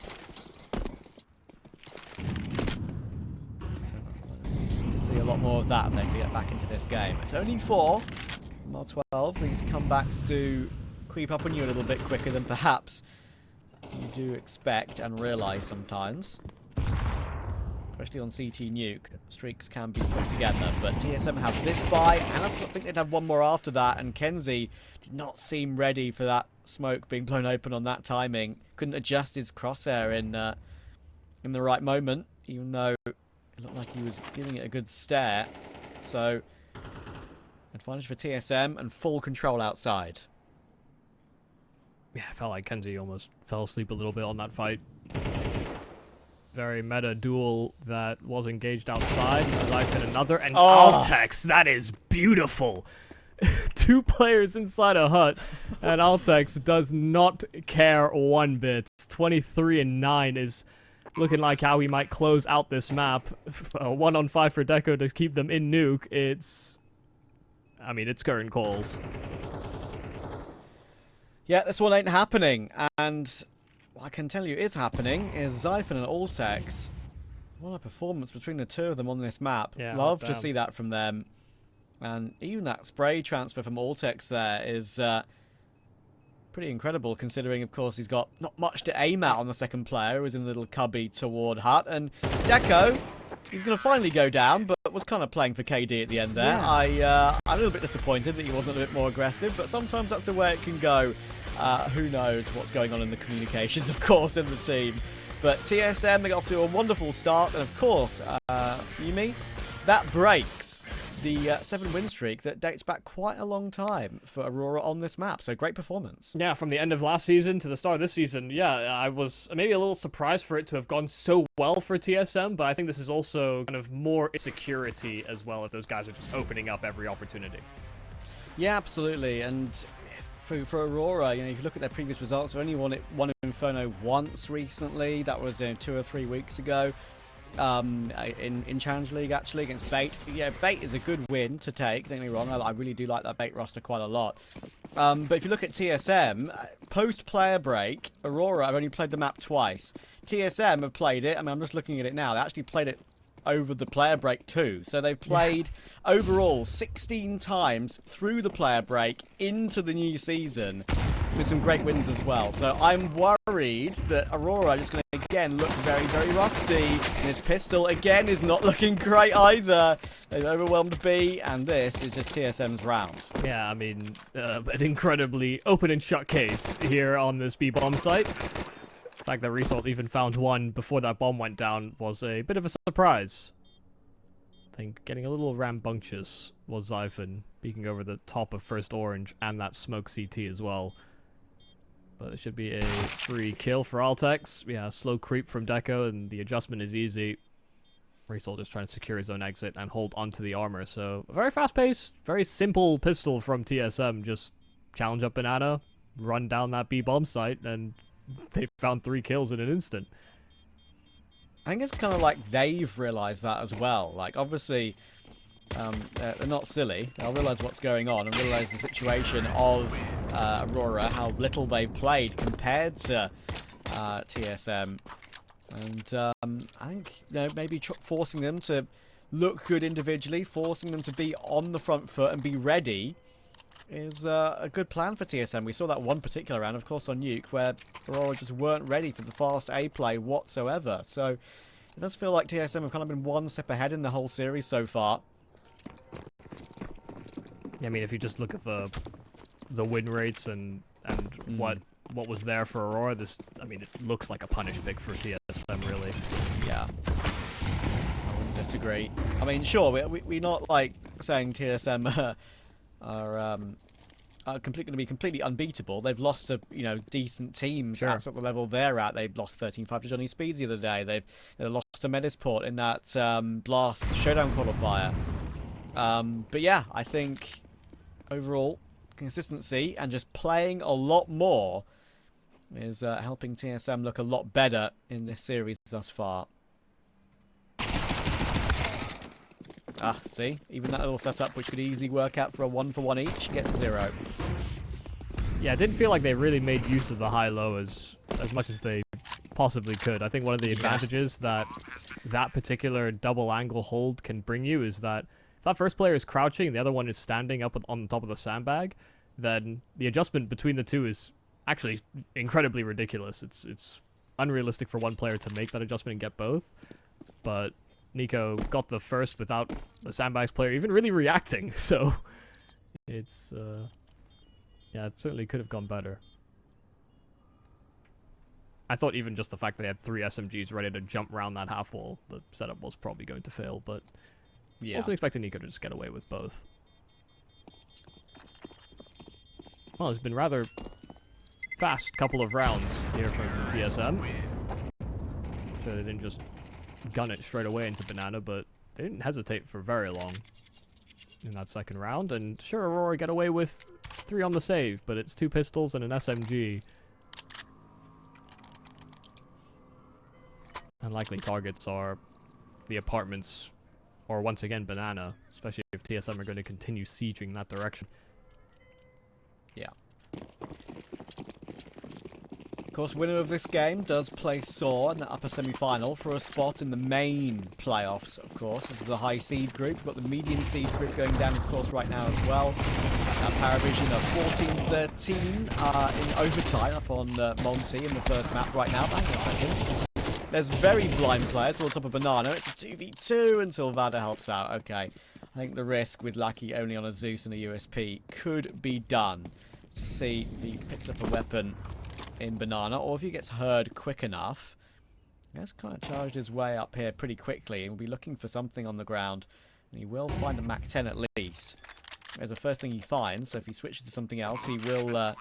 To see a lot more of that then to get back into this game. It's only 4. Not 12. These comebacks do creep up on you a little bit quicker than perhaps you do expect and realise sometimes. Especially on CT Nuke, streaks can be put together, but TSM have this buy, and I think they'd have one more after that, and Kenzie did not seem ready for that smoke being blown open on that timing. Couldn't adjust his crosshair in the right moment, even though it looked like he was giving it a good stare. So, advantage for TSM and full control outside. Yeah, I felt like Kenzie almost fell asleep a little bit on that fight. Very meta duel that was engaged outside. Life in another, and Altex, that is beautiful. 2 players inside a hut, and Altex does not care one bit. 23-9 is looking like how he might close out this map. 1 on 5 for Deco to keep them in Nuke. It's I mean, it's current calls. Yeah, this one ain't happening. And what I can tell you is happening is Zyphon and Altex. What a performance between the two of them on this map. Yeah, Love hot to damn. see that from them. And even that spray transfer from Altex there is pretty incredible, considering, of course, he's got not much to aim at on the second player, who's in the little cubby toward Hut. And Deco, he's going to finally go down, but was kind of playing for KD at the end there. Yeah. I'm a little bit disappointed that he wasn't a bit more aggressive, but sometimes that's the way it can go. Who knows what's going on in the communications, of course, in the team. But TSM, they got off to a wonderful start, and of course, Yumi, that breaks the 7-win streak that dates back quite a long time for Aurora on this map. So great performance. Yeah, from the end of last season to the start of this season, yeah, I was maybe a little surprised for it to have gone so well for TSM, but I think this is also kind of more insecurity as well if those guys are just opening up every opportunity. Yeah, absolutely. And for Aurora, you know, if you look at their previous results, they've only won Inferno once recently. That was 2 or 3 weeks ago. In Challenge League, actually, against Bait. Yeah, Bait is a good win to take, don't get me wrong. I really do like that Bait roster quite a lot. But if you look at TSM, post-player break, Aurora have only played the map twice. TSM have played it, I mean, I'm just looking at it now, they actually played it over the player break too. So they've played overall 16 times through the player break into the new season, with some great wins as well. So I'm worried that Aurora are just going to again look very, very rusty. And his pistol again is not looking great either. They've overwhelmed B, and this is just TSM's round. Yeah, I mean, an incredibly open and shut case here on this B bomb site. The fact that Result even found one before that bomb went down was a bit of a surprise. I think getting a little rambunctious was Zyphon, peeking over the top of first orange and that smoke CT as well. But it should be a free kill for Altex. Yeah, slow creep from Deco, and the adjustment is easy. Result just trying to secure his own exit and hold onto the armor. So, a very fast-paced, very simple pistol from TSM. Just challenge up Banana, run down that B bomb site, and they found 3 kills in an instant. I think it's kind of like they've realised that as well. Like, obviously, they're not silly. They'll realise what's going on and realise the situation of Aurora, how little they've played compared to TSM. And I think, you know, maybe forcing them to look good individually, forcing them to be on the front foot and be ready is a good plan for TSM. We saw that one particular round, of course, on Nuke, where Aurora just weren't ready for the fast A play whatsoever. So it does feel like TSM have kind of been one step ahead in the whole series so far. Yeah, I mean, if you just look at the win rates and what was there for Aurora, this, I mean, it looks like a punish pick for TSM, really. Yeah. I wouldn't disagree. I mean, sure, we're not, like, saying TSM are going to be completely unbeatable. They've lost to, you know, decent teams at sort of the level they're at. They've lost 13-5 to Johnny Speeds the other day. They lost to Medisport in that Blast Showdown qualifier. But yeah, I think overall consistency and just playing a lot more is helping TSM look a lot better in this series thus far. Ah, see? Even that little setup, which could easily work out for a 1-for-1 each, gets 0. Yeah, it didn't feel like they really made use of the high-low as much as they possibly could. I think one of the advantages that particular double angle hold can bring you is that if that first player is crouching and the other one is standing up on top of the sandbag, then the adjustment between the two is actually incredibly ridiculous. It's unrealistic for one player to make that adjustment and get both, but Nico got the first without the sandbags player even really reacting, so it's yeah, it certainly could have gone better. I thought even just the fact that they had 3 SMGs ready to jump around that half wall, the setup was probably going to fail, but yeah, also expecting Nico to just get away with both. Well, it's been rather fast couple of rounds here from TSM. So they didn't just gun it straight away into Banana, but they didn't hesitate for very long in that second round. And sure, Aurora get away with 3 on the save, but it's 2 pistols and an SMG. And likely targets are the apartments, or once again Banana. especially if TSM are going to continue sieging that direction. Yeah. Of course, winner of this game does play Saw in the upper semi-final for a spot in the main playoffs, of course. This is a high seed group. We've got the medium seed group going down, of course, right now as well. Paravision are 14-13 in overtime up on Monty in the first map right now. Hang on a second. There's very blind players on top of Banana. It's a 2v2 until Vada helps out. Okay. I think the risk with Lucky only on a Zeus and a USP could be done. To see if he picks up a weapon in Banana, or if he gets heard quick enough. He has kind of charged his way up here pretty quickly and will be looking for something on the ground. And he will find a Mac 10 at least. As the first thing he finds, so if he switches to something else, he will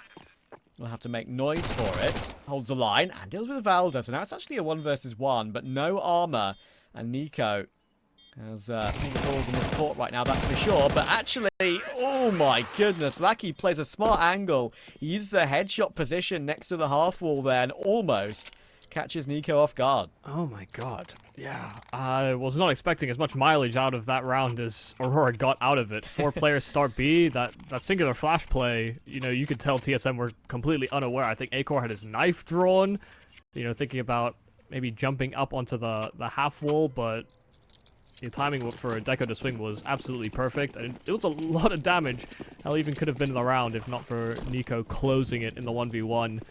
have to make noise for it. Holds the line and deals with Valda. So now it's actually a 1 versus 1, but no armor. And Nico has balls in his court right now, that's for sure. But actually, oh my goodness, Lucky plays a smart angle. He uses the headshot position next to the half wall there and almost catches Nico off guard. Oh my god. Yeah. I was not expecting as much mileage out of that round as Aurora got out of it. 4 players start B. That singular flash play, you know, you could tell TSM were completely unaware. I think Acor had his knife drawn, you know, thinking about maybe jumping up onto the half wall, but the timing for Deco to swing was absolutely perfect, and it was a lot of damage. Hell, even could have been in the round if not for Nico closing it in the 1v1.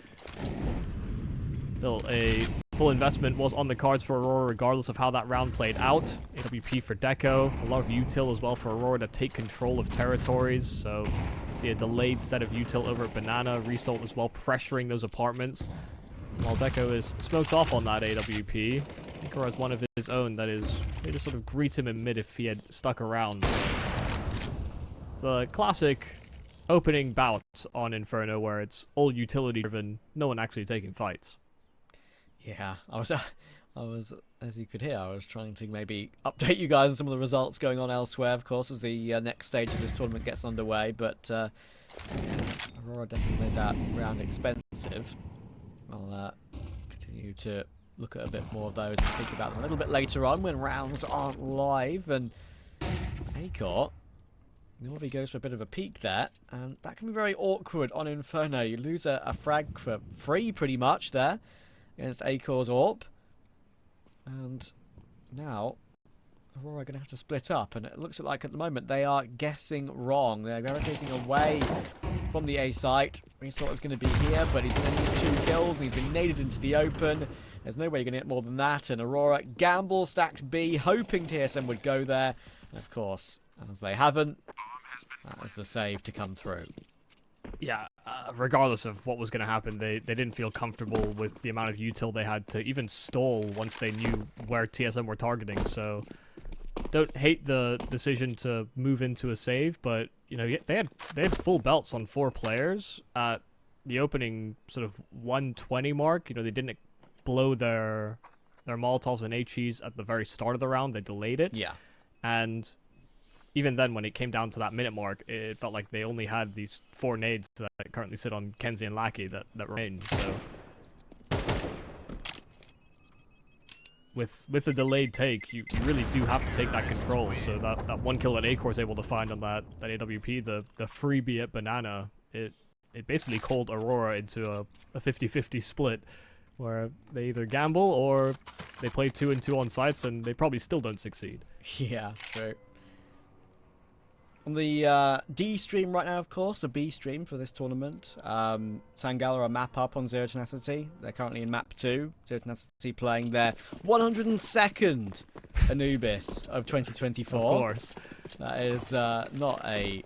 Still, a full investment was on the cards for Aurora regardless of how that round played out. AWP for Deco, a lot of util as well for Aurora to take control of territories, so see a delayed set of util over at Banana, Result as well pressuring those apartments. While Deco is smoked off on that AWP, Ikora has one of his own that is, they just sort of greets him in mid if he had stuck around. It's a classic opening bout on Inferno where it's all utility driven, no one actually taking fights. Yeah, I was, as you could hear, I was trying to maybe update you guys on some of the results going on elsewhere, of course, as the next stage of this tournament gets underway, but yeah, Aurora definitely made that round expensive. I'll continue to look at a bit more of those and speak about them a little bit later on when rounds aren't live. And Acor, Norby goes for a bit of a peek there, and that can be very awkward on Inferno. You lose a frag for free pretty much there against Acor's AWP, and now Aurora are going to have to split up, and it looks like at the moment they are guessing wrong. They're gravitating away from the A site. We thought it was going to be here, but he's going to need 2 kills, and he's been naded into the open. There's no way you're going to get more than that, and Aurora gamble stacked B, hoping TSM would go there. And of course, as they haven't, that was the save to come through. Yeah, regardless of what was going to happen, they didn't feel comfortable with the amount of util they had to even stall once they knew where TSM were targeting, so don't hate the decision to move into a save, but you know, they had full belts on 4 players at the opening sort of 120 mark. You know, they didn't blow their Molotovs and HEs at the very start of the round. They delayed it. Yeah. And even then, when it came down to that minute mark, it felt like they only had these 4 nades that currently sit on Kenzie and Lackey that remain. So with the delayed take, you really do have to take that control. So that 1 kill that Acor is able to find on that AWP, the freebie at Banana, it basically called Aurora into a 50-50 split, where they either gamble or they play 2 and 2 on sites, and they probably still don't succeed. Yeah, true. On the D stream right now, of course, the B stream for this tournament, Sangala are map up on Zero Tenacity. They're currently in map 2. Zero Tenacity playing their 102nd Anubis of 2024. Of course. That is not a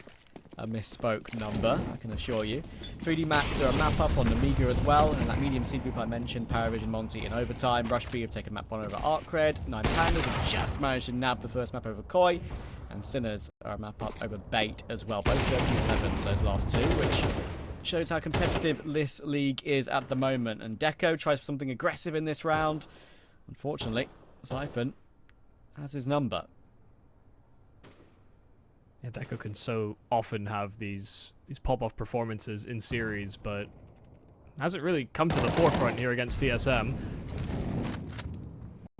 misspoke number, I can assure you. 3D Max are a map up on Amiga as well, and that medium seed group I mentioned, Paravision, Monty in overtime. Rush B have taken map 1 over Arcred. 9 Pandas have just managed to nab the first map over Koi. And Sinners are a map up over Bait as well. Both 13-11s, those last 2, which shows how competitive this league is at the moment. And Deco tries for something aggressive in this round. Unfortunately, Siphon has his number. Yeah, Deco can so often have these pop-off performances in series, but hasn't really come to the forefront here against TSM.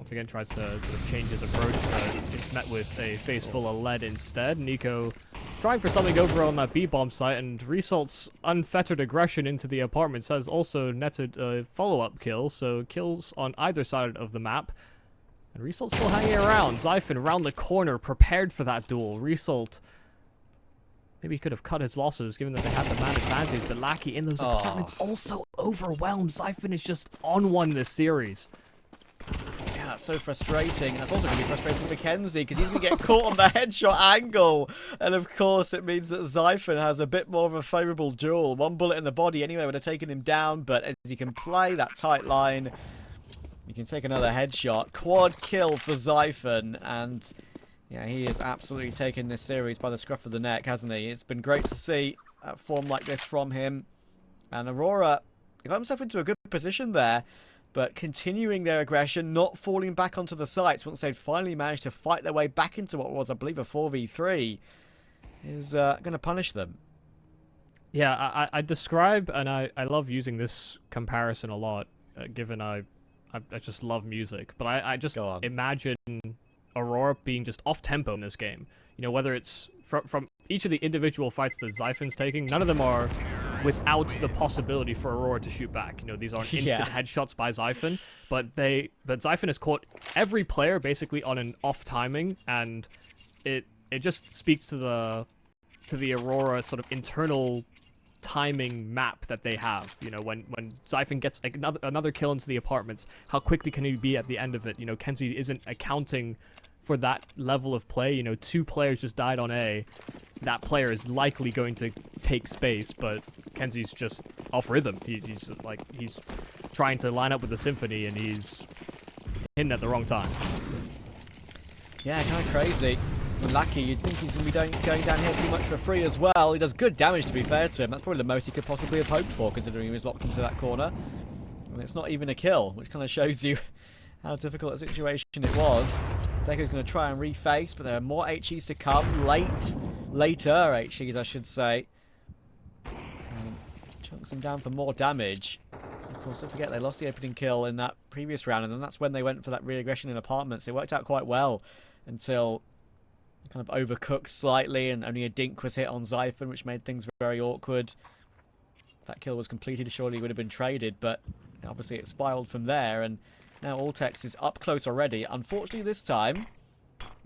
Once again, tries to sort of change his approach, but it's met with a face full of lead instead. Nico trying for something over on that B-bomb site, and Resalt's unfettered aggression into the apartments has also netted a follow-up kill, so kills on either side of the map. And Resalt's still hanging around. Xiphon around the corner, prepared for that duel. Resalt maybe could have cut his losses, given that they had the man advantage, but Lackey in those apartments also overwhelmed. Xiphon is just on one this series. Yeah, that's so frustrating. That's also going to be frustrating for Kenzie, because he's going to get caught on the headshot angle. And of course, it means that Xiphon has a bit more of a favourable duel. One bullet in the body anyway would have taken him down, but as he can play that tight line, he can take another headshot. Quad kill for Xiphon, and yeah, he has absolutely taken this series by the scruff of the neck, hasn't he? It's been great to see form like this from him. And Aurora, he got himself into a good position there, but continuing their aggression, not falling back onto the sites once they've finally managed to fight their way back into what was, I believe, a 4v3, is going to punish them. Yeah, I describe, and I love using this comparison a lot, given I just love music, but I just imagine Aurora being just off-tempo in this game. You know, whether it's from each of the individual fights that Xiphon's taking, none of them are without the possibility for Aurora to shoot back. You know, these aren't instant headshots by Xiphon, but Xiphon has caught every player basically on an off timing, and it just speaks to the Aurora sort of internal timing map that they have. You know, when Xiphon gets another kill into the apartments, how quickly can he be at the end of it? You know, Kenzie isn't accounting for that level of play. You know, 2 players just died on A. That player is likely going to take space, but Kenzie's just off rhythm. He's trying to line up with the symphony, and he's hitting at the wrong time. Yeah, kind of crazy. Lucky, you'd think he's going to be going down here pretty much for free as well. He does good damage, to be fair to him. That's probably the most he could possibly have hoped for, considering he was locked into that corner. And it's not even a kill, which kind of shows you how difficult a situation it was. Deco's going to try and reface, but there are more HEs to come. Later HEs, I should say. Chunks him down for more damage. Of course, don't forget they lost the opening kill in that previous round, and then that's when they went for that re-aggression in apartments. It worked out quite well until kind of overcooked slightly, and only a dink was hit on Xiphon, which made things very awkward. If that kill was completed, surely he would have been traded, but obviously it spiraled from there, and now Altex is up close already. Unfortunately this time,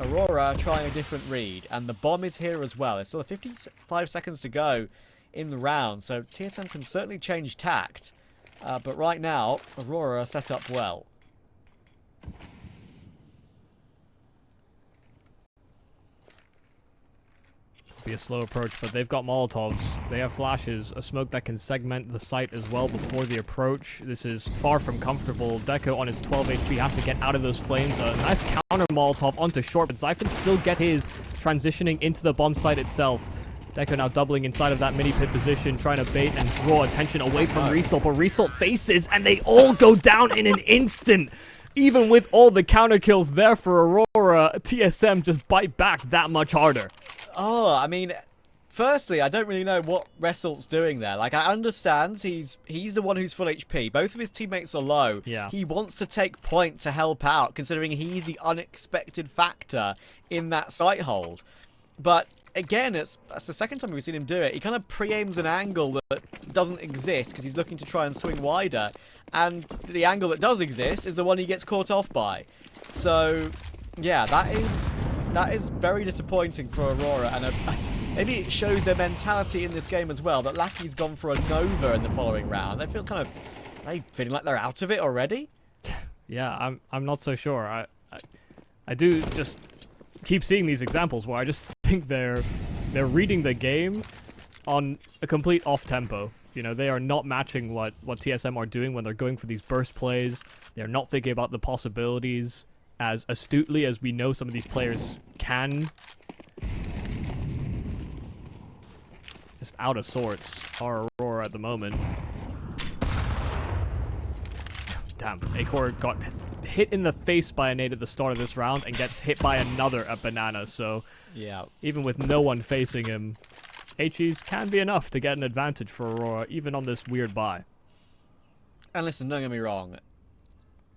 Aurora trying a different read, and the bomb is here as well. There's still 55 seconds to go in the round, so TSM can certainly change tact, but right now, Aurora are set up well. Be a slow approach, but they've got Molotovs. They have flashes, a smoke that can segment the site as well before the approach. This is far from comfortable. Deco on his 12 HP has to get out of those flames. A nice counter Molotov onto short, but Xiphon still get his, transitioning into the bomb site itself. Deco now doubling inside of that mini pit position, trying to bait and draw attention away from Resalt, but Resalt faces, and they all go down in an instant. Even with all the counter kills there for Aurora, TSM just bite back that much harder. Oh, I mean, firstly, I don't really know what Resalt's doing there. Like, I understand he's the one who's full HP. Both of his teammates are low. Yeah. He wants to take point to help out, considering he's the unexpected factor in that site hold. But again, that's the second time we've seen him do it. He kind of pre-aims an angle that doesn't exist because he's looking to try and swing wider. And the angle that does exist is the one he gets caught off by. So, yeah, that is very disappointing for Aurora, and maybe it shows their mentality in this game as well, that Lackey's gone for a Nova in the following round. They feel feeling like they're out of it already? Yeah, I'm not so sure. I do just keep seeing these examples where I just think they're reading the game on a complete off-tempo. You know, they are not matching what TSM are doing when they're going for these burst plays. They're not thinking about the possibilities as astutely as we know some of these players can. Just out of sorts are Aurora at the moment. Damn, Acor got hit in the face by a nade at the start of this round and gets hit by another at Banana, so yeah, even with no one facing him, HEs can be enough to get an advantage for Aurora, even on this weird bye. And listen, don't get me wrong,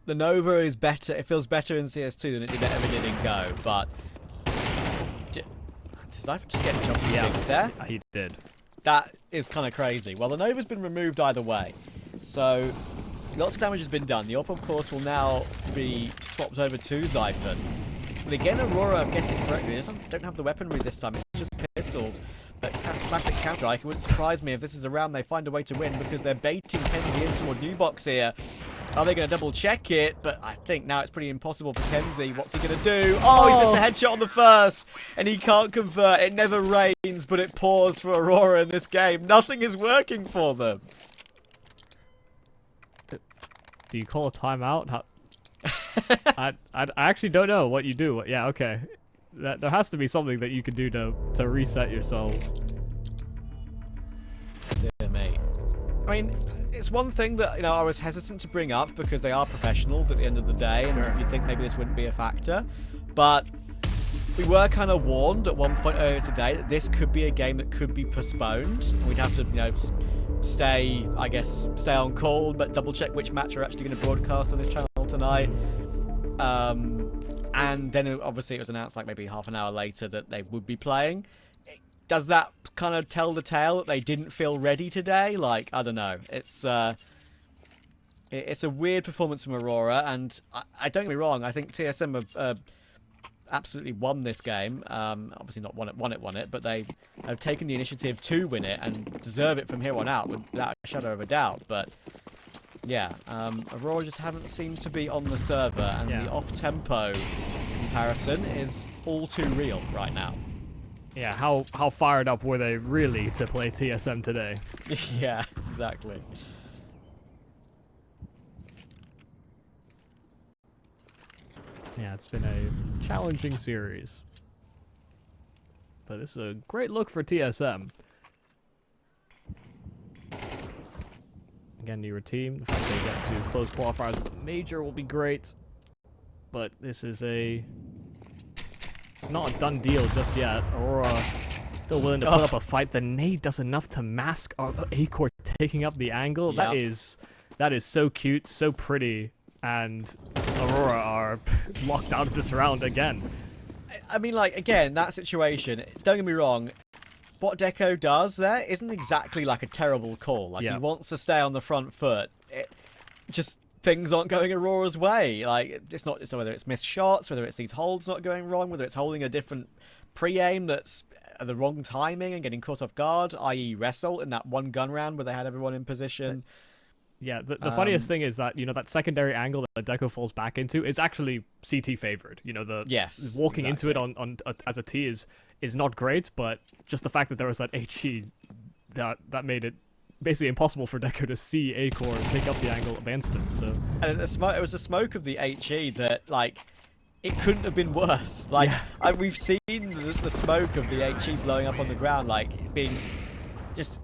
the Nova is better. It feels better in CS2 than it ever did in Go. But did Cypher just get jumpy things there? He did. That is kind of crazy. Well, the Nova's been removed either way, so lots of damage has been done. The AWP, of course, will now be swapped over to Zyphon. But again, Aurora, I'm guessing correctly, don't have the weaponry this time. It's just pistols. But classic counter-strike. It wouldn't surprise me if this is a round they find a way to win because they're baiting Kenzie into a new box here. Are they going to double check it? But I think now it's pretty impossible for Kenzie. What's he going to do? Oh, he missed a headshot on the first. And he can't convert. It never rains, but it pours for Aurora in this game. Nothing is working for them. Do you call a timeout? I actually don't know what you do. Yeah, okay. There has to be something that you can do to reset yourselves. Dear me. I mean, it's one thing that, you know, I was hesitant to bring up because they are professionals at the end of the day, and you'd think maybe this wouldn't be a factor. But we were kind of warned at one point earlier today that this could be a game that could be postponed. We'd have to, you know, stay on call, but double check which match are actually going to broadcast on this channel tonight. And then obviously it was announced like maybe half an hour later that they would be playing. Does that kind of tell the tale that they didn't feel ready today? Like, I don't know. It's a weird performance from Aurora, and I don't get me wrong. I think TSM have absolutely won this game. Obviously not won it, but they have taken the initiative to win it and deserve it from here on out without a shadow of a doubt. But yeah, Aurora just haven't seemed to be on the server, and the off-tempo comparison is all too real right now. Yeah, how fired up were they really to play TSM today? Yeah, exactly. Yeah, it's been a challenging series. But this is a great look for TSM. Again, newer team. The fact they get to close qualifiers at the major will be great. But this is it's not a done deal just yet. Aurora still willing to put up a fight. The nade does enough to mask Acor taking up the angle. Yep. That is so cute, so pretty, and Aurora are locked out of this round again. I mean, like, again, that situation, don't get me wrong, what Deco does there isn't exactly like a terrible call. Like, he wants to stay on the front foot. Just things aren't going Aurora's way. Like, it's not so whether it's missed shots, whether it's these holds not going wrong, whether it's holding a different pre-aim that's at the wrong timing and getting caught off guard, i.e. Wrestle in that one gun round where they had everyone in position. Yeah, the funniest thing is that, you know, that secondary angle that Deco falls back into is actually CT favored. You know, walking into it on as a T is not great, but just the fact that there was that HE that made it basically impossible for Deco to see Acor and pick up the angle against him. So, and it was the smoke of the HE that, like, it couldn't have been worse. Like, we've seen the smoke of the HE blowing up on the ground, like, being just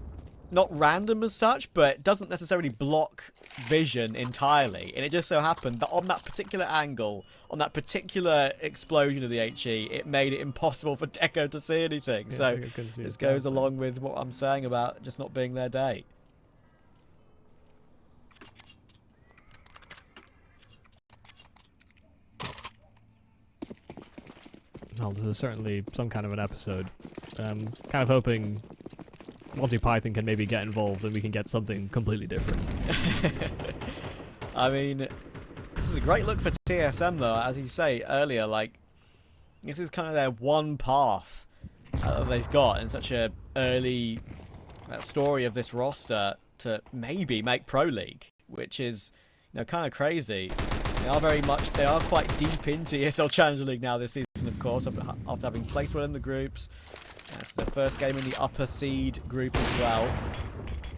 not random as such, but it doesn't necessarily block vision entirely. And it just so happened that on that particular angle, on that particular explosion of the HE, it made it impossible for Deco to see anything. Yeah, so this goes along with what I'm saying about just not being their day. Well, this is certainly some kind of an episode. Kind of hoping Monty Python can maybe get involved and we can get something completely different. I mean, this is a great look for TSM though, as you say earlier. Like, this is kind of their one path they've got in such a early story of this roster to maybe make Pro League, which is, you know, kind of crazy. They are quite deep into ESL Challenger League now this season, of course, after having placed well in the groups. That's their first game in the upper seed group as well.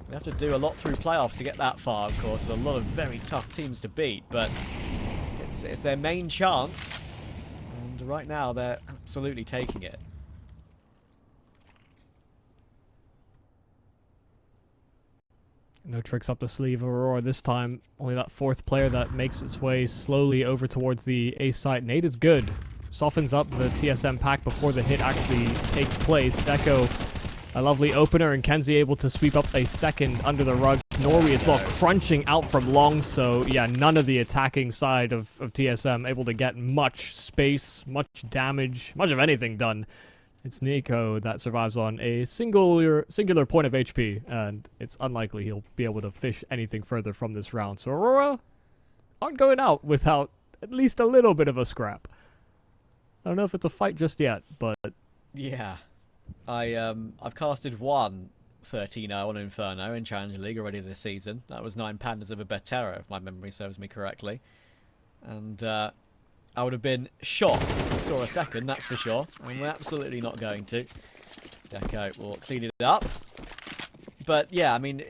They have to do a lot through playoffs to get that far, of course. There's a lot of very tough teams to beat, but it's their main chance. And right now, they're absolutely taking it. No tricks up the sleeve of Aurora this time. Only that fourth player that makes its way slowly over towards the A site. Nade is good. Softens up the TSM pack before the hit actually takes place. Deco, a lovely opener, and Kenzie able to sweep up a second under the rug Norway as well, crunching out from long, so yeah, none of the attacking side of TSM able to get much space, much damage, much of anything done. It's Nico that survives on a singular point of HP, and it's unlikely he'll be able to fish anything further from this round. So Aurora aren't going out without at least a little bit of a scrap. I don't know if it's a fight just yet, but yeah, I've casted one 13-0 on Inferno in Challenger League already this season. That was 9 Pandas of a Betera, if my memory serves me correctly. And I would have been shocked if we saw a second, that's for sure. And we're absolutely not going to. Deco will clean it up. But yeah, I mean,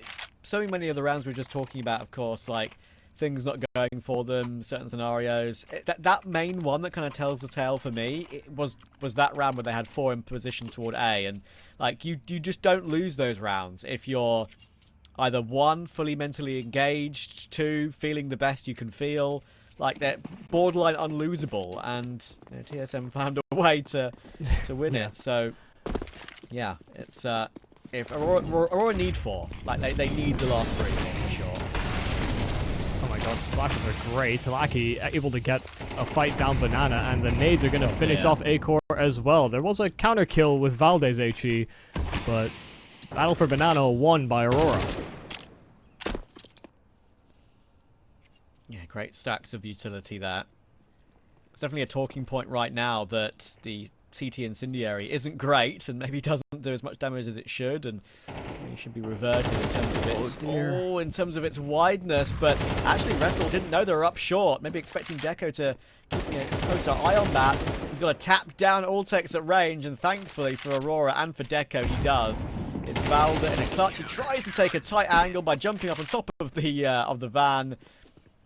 so many of the rounds we were just talking about, of course, like things not going for them, certain scenarios. That main one that kind of tells the tale for me, it was that round where they had 4 in position toward A, and like you just don't lose those rounds if you're either 1, fully mentally engaged, 2, feeling the best you can feel. Like they're borderline unlosable, and you know, TSM found a way to win it. So yeah, it's if Aurora need 4, like they need the last 3 for sure. oh my god, splashes are great. Lucky able to get a fight down Banana, and the nades are going to finish off A-Core as well. There was a counter kill with Valdez HE, but battle for Banana won by Aurora. Yeah, great stacks of utility there. It's definitely a talking point right now that the CT Incendiary isn't great and maybe doesn't do as much damage as it should, and it should be reverted in terms of its in terms of its wideness. But actually, Wrestle didn't know they were up short. Maybe expecting Deco to post an eye on that. He's got to tap down all techs at range, and thankfully for Aurora and for Deco, he does. It's Valda in a clutch. He tries to take a tight angle by jumping up on top of the van.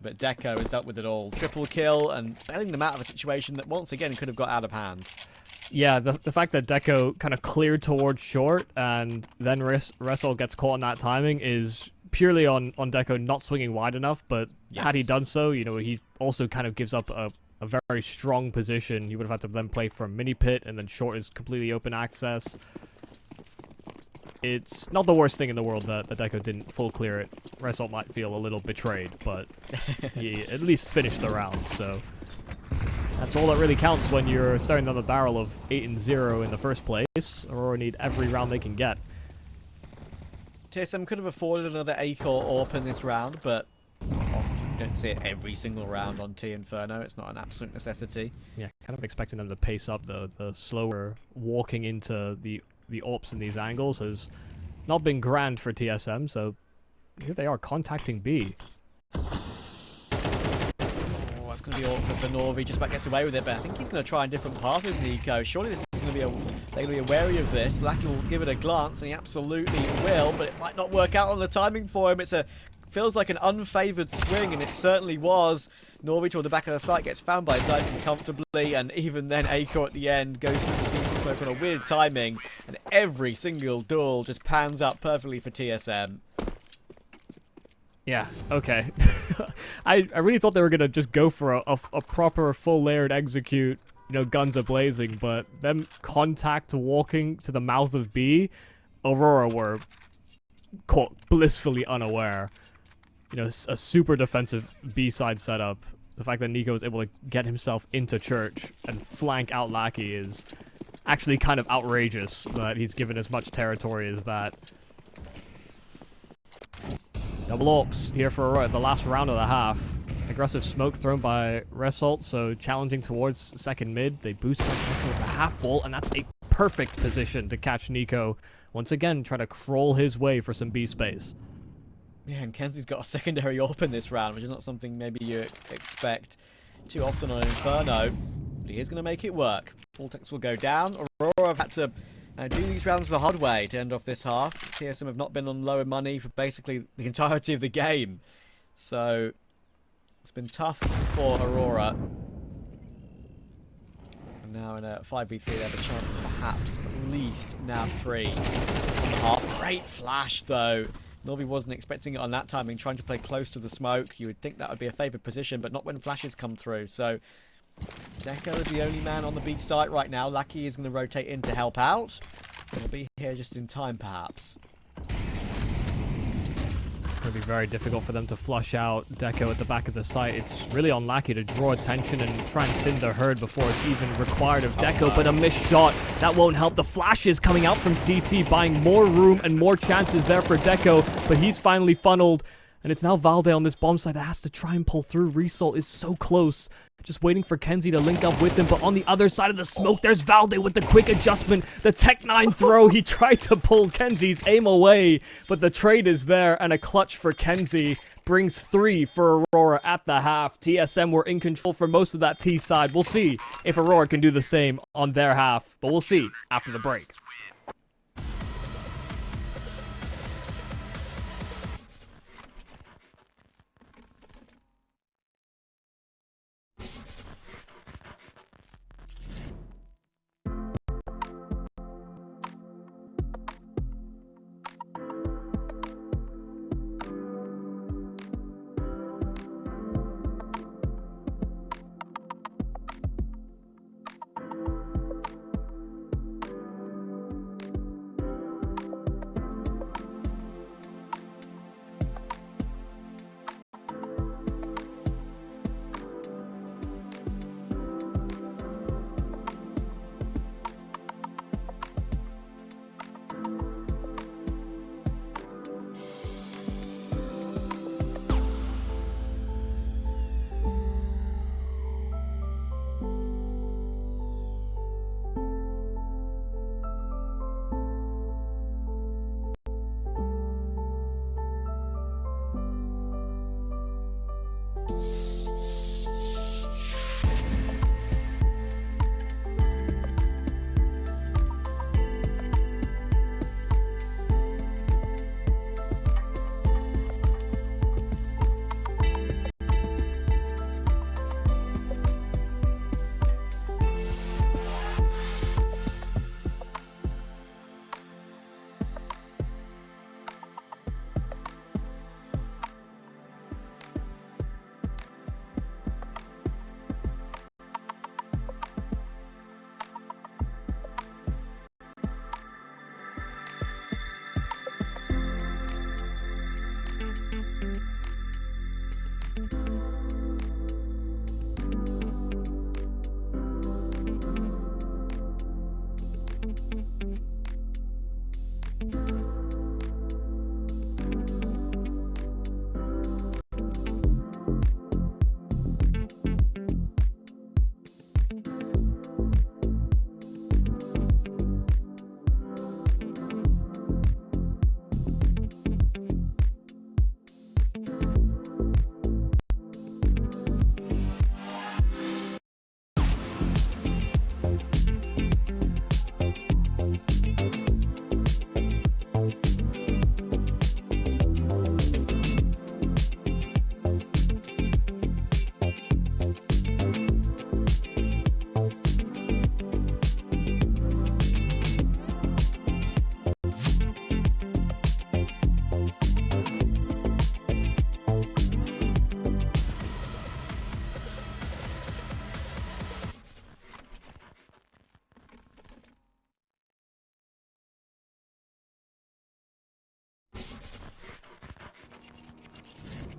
But Deco has dealt with it all. Triple kill and bailing them out of a situation that once again could have got out of hand. Yeah, the fact that Deco kind of cleared towards short and then Wrestle gets caught on that timing is purely on Deco not swinging wide enough. But had he done so, you know, he also kind of gives up a very strong position. He would have had to then play from mini pit, and then short is completely open access. It's not the worst thing in the world that Deco didn't full clear it. Wrestle might feel a little betrayed, but he at least finished the round, so that's all that really counts when you're starting on the barrel of 8-0 in the first place. Aurora need every round they can get. TSM could have afforded another A-Core AWP in this round, but often you don't see it every single round on T Inferno. It's not an absolute necessity. Yeah, kind of expecting them to pace up the slower walking into the AWPs in these angles has not been grand for TSM, so here they are contacting B. It's going to be awkward for Norvi, just about gets away with it, but I think he's going to try a different path as Nico. Surely this is going to be they're going to be wary of this. Lucky will give it a glance, and he absolutely will, but it might not work out on the timing for him. Feels like an unfavoured swing, and it certainly was. Norvi toward the back of the site gets found by Zyphon comfortably, and even then A-Core at the end goes through the CT smoke on a weird timing, and every single duel just pans out perfectly for TSM. Yeah, okay. I really thought they were going to just go for a proper full layered execute, you know, guns a-blazing, but them contact walking to the mouth of B, Aurora were, quote, blissfully unaware. You know, a super defensive B-side setup. The fact that Nico was able to get himself into church and flank out Lackey is actually kind of outrageous that he's given as much territory as that. Double AWPs here for the last round of the half. Aggressive smoke thrown by Result, so challenging towards second mid. They boost Nico with a half wall, and that's a perfect position to catch Nico. Once again, try to crawl his way for some B space. Yeah, and Kenzie's got a secondary AWP in this round, which is not something maybe you expect too often on Inferno. But he is going to make it work. Vortex will go down. Aurora have had to do these rounds the hard way to end off this half. TSM have not been on lower money for basically the entirety of the game. So it's been tough for Aurora. And now in a 5v3 they have a chance of perhaps at least nab 3 on the half. Great flash though. Norvi wasn't expecting it on that timing, trying to play close to the smoke. You would think that would be a favoured position, but not when flashes come through. So Deco is the only man on the B site right now. Lucky is going to rotate in to help out. He'll be here just in time, perhaps. It'll be very difficult for them to flush out Deco at the back of the site. It's really unlucky to draw attention and try and thin the herd before it's even required of Deco, but a missed shot, that won't help. The flashes coming out from CT, buying more room and more chances there for Deco, but he's finally funneled, and it's now Valde on this bomb site that has to try and pull through. Result is so close. Just waiting for Kenzie to link up with him, but on the other side of the smoke, there's Valde with the quick adjustment. The Tech 9 throw, he tried to pull Kenzie's aim away, but the trade is there, and a clutch for Kenzie brings 3 for Aurora at the half. TSM were in control for most of that T side. We'll see if Aurora can do the same on their half, but we'll see after the break.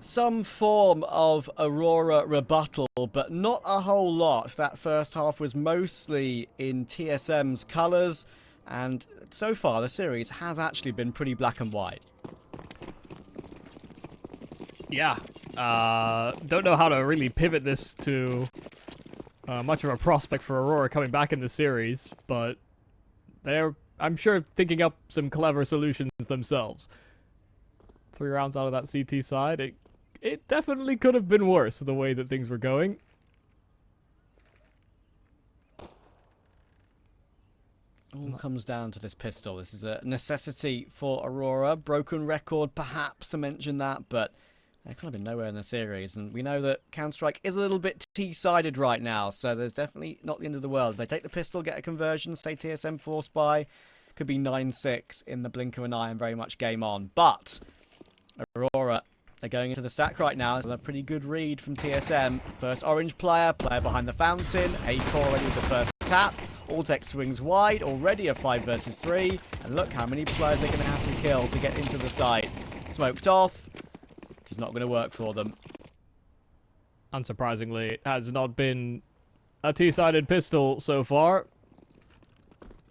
Some form of Aurora rebuttal, but not a whole lot. That first half was mostly in TSM's colours, and so far the series has actually been pretty black and white. Yeah, don't know how to really pivot this to much of a prospect for Aurora coming back in the series, but they're, I'm sure, thinking up some clever solutions themselves. 3 rounds out of that CT side, it definitely could have been worse the way that things were going. All comes down to this pistol. This is a necessity for Aurora. Broken record, perhaps, to mention that, but they've kind of been nowhere in the series. And we know that Counter-Strike is a little bit T-sided right now, so there's definitely not the end of the world. If they take the pistol, get a conversion, stay TSM force buy, could be 9-6 in the blink of an eye and very much game on. But Aurora, they're going into the stack right now. It's a pretty good read from TSM. First orange player behind the fountain. A4 already with the first tap. Alltech swings wide, already a 5 versus 3. And look how many players they're going to have to kill to get into the site. Smoked off. is not going to work for them. Unsurprisingly, it has not been a T-sided pistol so far.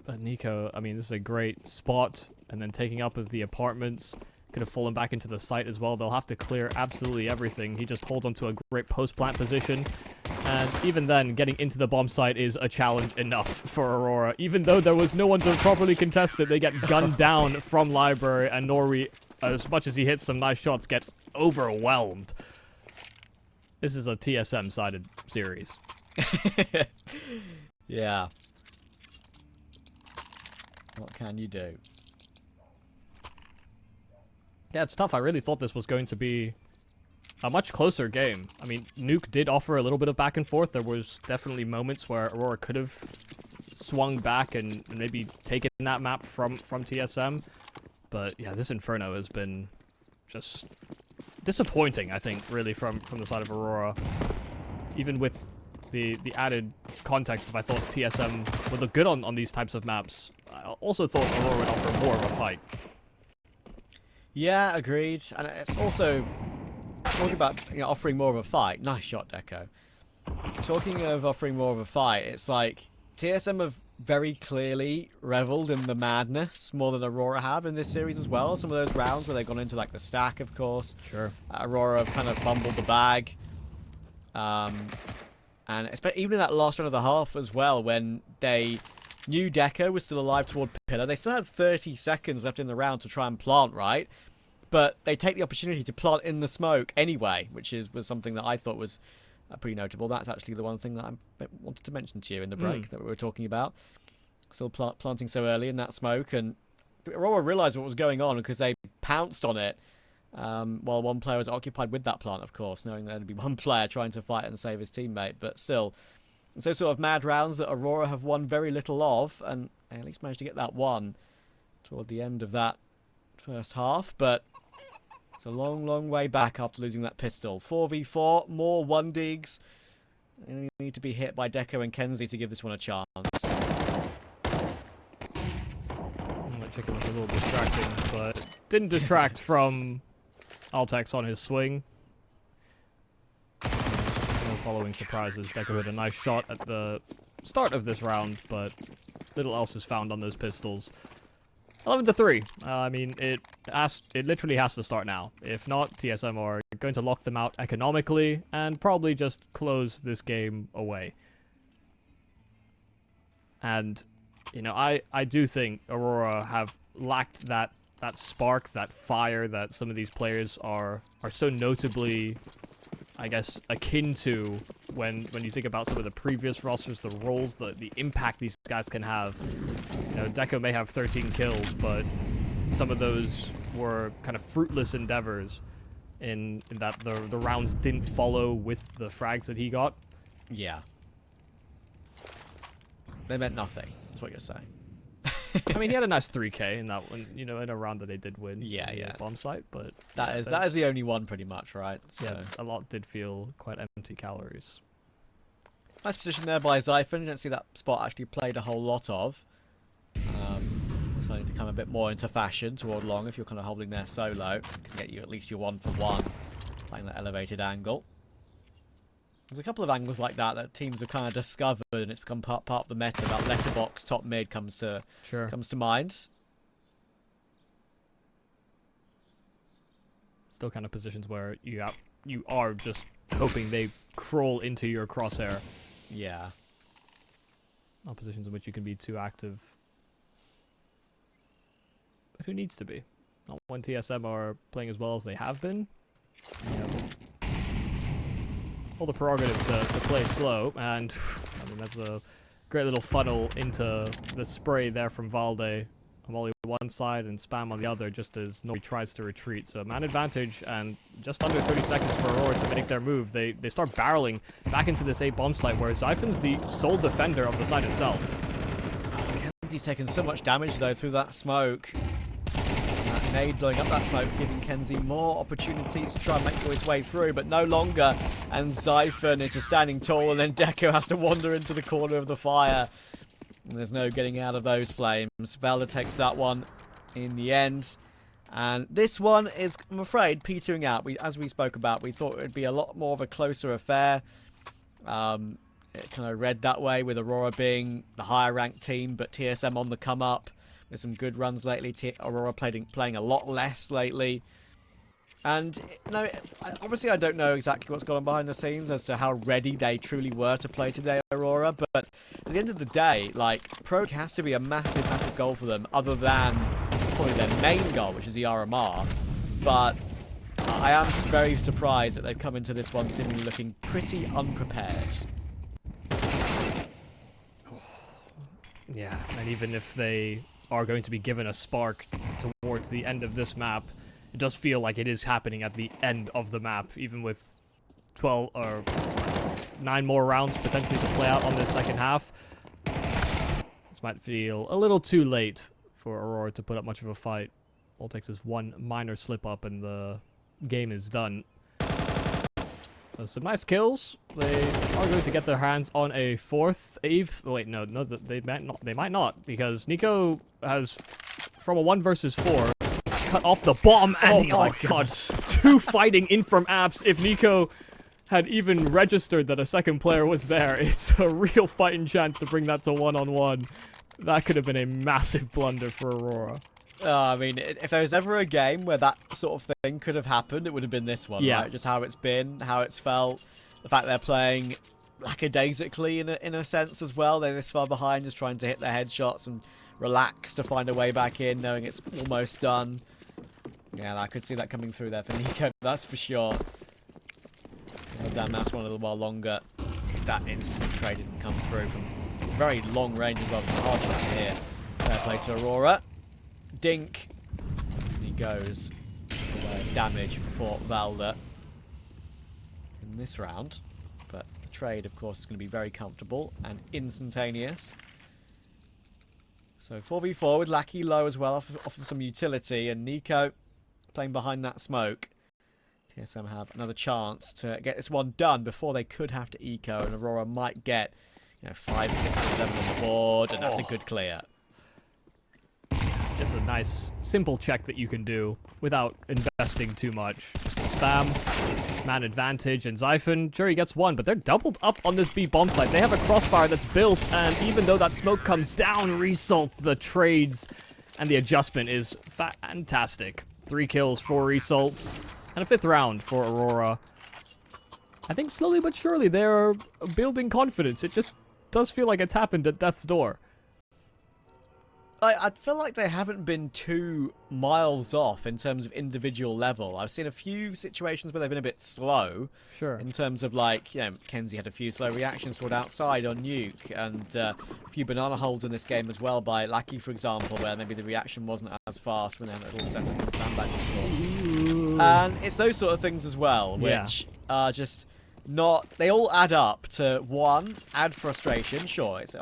But Nico, I mean, this is a great spot. And then taking up of the apartments. Could have fallen back into the site as well. They'll have to clear absolutely everything. He just holds onto a great post-plant position. And even then, getting into the bomb site is a challenge enough for Aurora. Even though there was no one to properly contest it, they get gunned down from Library. And Norrie, as much as he hits some nice shots, gets overwhelmed. This is a TSM-sided series. Yeah. What can you do? Yeah, it's tough. I really thought this was going to be a much closer game. I mean, Nuke did offer a little bit of back and forth. There was definitely moments where Aurora could have swung back and maybe taken that map from TSM. But yeah, this Inferno has been just disappointing, I think, really, from the side of Aurora. Even with the added context of I thought TSM would look good on these types of maps, I also thought Aurora would offer more of a fight. Yeah, agreed. And it's also talking about offering more of a fight. Nice shot, Deco. Talking of offering more of a fight, it's like TSM have very clearly reveled in the madness more than Aurora have in this series as well. Some of those rounds where they've gone into like the stack, of course. Sure. Aurora have kind of fumbled the bag. And even in that last round of the half as well, when they knew Deco was still alive toward Pillar, they still had 30 seconds left in the round to try and plant, right? But they take the opportunity to plant in the smoke anyway, which was something that I thought was pretty notable. That's actually the one thing that I wanted to mention to you in the break that we were talking about. Still planting so early in that smoke, and Aurora realised what was going on because they pounced on it while one player was occupied with that plant, of course, knowing there'd be one player trying to fight and save his teammate. But still, it's those sort of mad rounds that Aurora have won very little of, and they at least managed to get that one toward the end of that first half. But it's a long, long way back after losing that pistol. 4v4, more 1-digs. You need to be hit by Deco and Kenzie to give this one a chance. That chicken was a little distracting, but didn't distract from Altex on his swing. No following surprises. Deco had a nice shot at the start of this round, but little else is found on those pistols. 11-3. I mean, it literally has to start now. If not, TSM are going to lock them out economically and probably just close this game away. And, you know, I do think Aurora have lacked that spark, that fire that some of these players are so notably, I guess, akin to when you think about some of the previous rosters, the roles, the impact these guys can have. You know, Deco may have 13 kills, but some of those were kind of fruitless endeavors in that the rounds didn't follow with the frags that he got. Yeah. They meant nothing, that's what you're saying. I mean, he had a nice 3k in that one, you know, in a round that they did win. Yeah. Bomb site, but that is the only one pretty much, right? So. Yeah, a lot did feel quite empty calories. Nice position there by Zyphon. You don't see that spot actually played a whole lot of. Starting to come a bit more into fashion toward long if you're kind of holding there solo. Can get you at least your 1-for-1 playing that elevated angle. There's a couple of angles like that teams have kind of discovered, and it's become part of the meta. That letterbox top mid comes to mind. Still kind of positions where you are just hoping they crawl into your crosshair. Yeah. Not positions in which you can be too active. But who needs to be? Not when TSM are playing as well as they have been. All the prerogative to play slow, and I mean that's a great little funnel into the spray there from Valde. Molly one side and Spam on the other, just as Norrie tries to retreat. So man advantage, and just under 30 seconds for Aurora to make their move. They start barreling back into this A bomb site, where Zyphon's the sole defender of the site itself. Kenzie's taken so much damage though through that smoke. That nade blowing up that smoke, giving Kenzie more opportunities to try and make his way through, but no longer. And Zyphon is just standing tall, and then Deco has to wander into the corner of the fire. And there's no getting out of those flames. Valda takes that one in the end. And this one is, I'm afraid, petering out. As we spoke about, we thought it would be a lot more of a closer affair. It kind of read that way with Aurora being the higher ranked team, but TSM on the come up with some good runs lately. Aurora playing a lot less lately. And, obviously I don't know exactly what's going on behind the scenes as to how ready they truly were to play today, Aurora, but at the end of the day, like, Pro has to be a massive, massive goal for them, other than probably their main goal, which is the RMR. But I am very surprised that they've come into this one seemingly looking pretty unprepared. Yeah, and even if they are going to be given a spark towards the end of this map, it does feel like it is happening at the end of the map, even with 12 or 9 more rounds potentially to play out on the second half. This might feel a little too late for Aurora to put up much of a fight. All it takes is one minor slip up and the game is done. So some nice kills. They are going to get their hands on a 4th Eve. Oh, wait, no, they might not, because Nico has, from a 1 versus 4, cut off the bomb, and oh my god, 2 fighting in from apps. If Nico had even registered that a second player was there, it's a real fighting chance to bring that to 1-on-1. That could have been a massive blunder for Aurora. I mean, if there was ever a game where that sort of thing could have happened, it would have been this one, Yeah. right? Just how it's been, how it's felt, the fact they're playing lackadaisically in a sense as well. They're this far behind, just trying to hit their headshots and relax to find a way back in, knowing it's almost done. Yeah, I could see that coming through there for Nico, that's for sure. Hold that mouse one a little while longer. If that instant trade didn't come through from very long range as well, it's a hard shot here. Fair play to Aurora. Dink. He goes away. Damage for Valda in this round. But the trade, of course, is going to be very comfortable and instantaneous. So 4v4 with Lackey low as well, off of some utility, and Nico playing behind that smoke. TSM have another chance to get this one done before they could have to eco, and Aurora might get 5, 6, 7 on the board, and that's a good clear. Just a nice, simple check that you can do without investing too much. Spam, man advantage, and Xiphon, sure, he gets 1, but they're doubled up on this B bomb site. They have a crossfire that's built, and even though that smoke comes down, Result, the trades, and the adjustment is fantastic. 3 kills for Result, and a 5th round for Aurora. I think slowly but surely they're building confidence. It just does feel like it's happened at death's door. I feel like they haven't been too miles off in terms of individual level. I've seen a few situations where they've been a bit slow. Sure. In terms of, like, Kenzie had a few slow reactions toward outside on Nuke, and a few banana holds in this game as well by Lackey, for example, where maybe the reaction wasn't as fast when they had it all set up in sandbags, of course. And it's those sort of things as well, which are just not... They all add up to, 1, add frustration. Sure, it's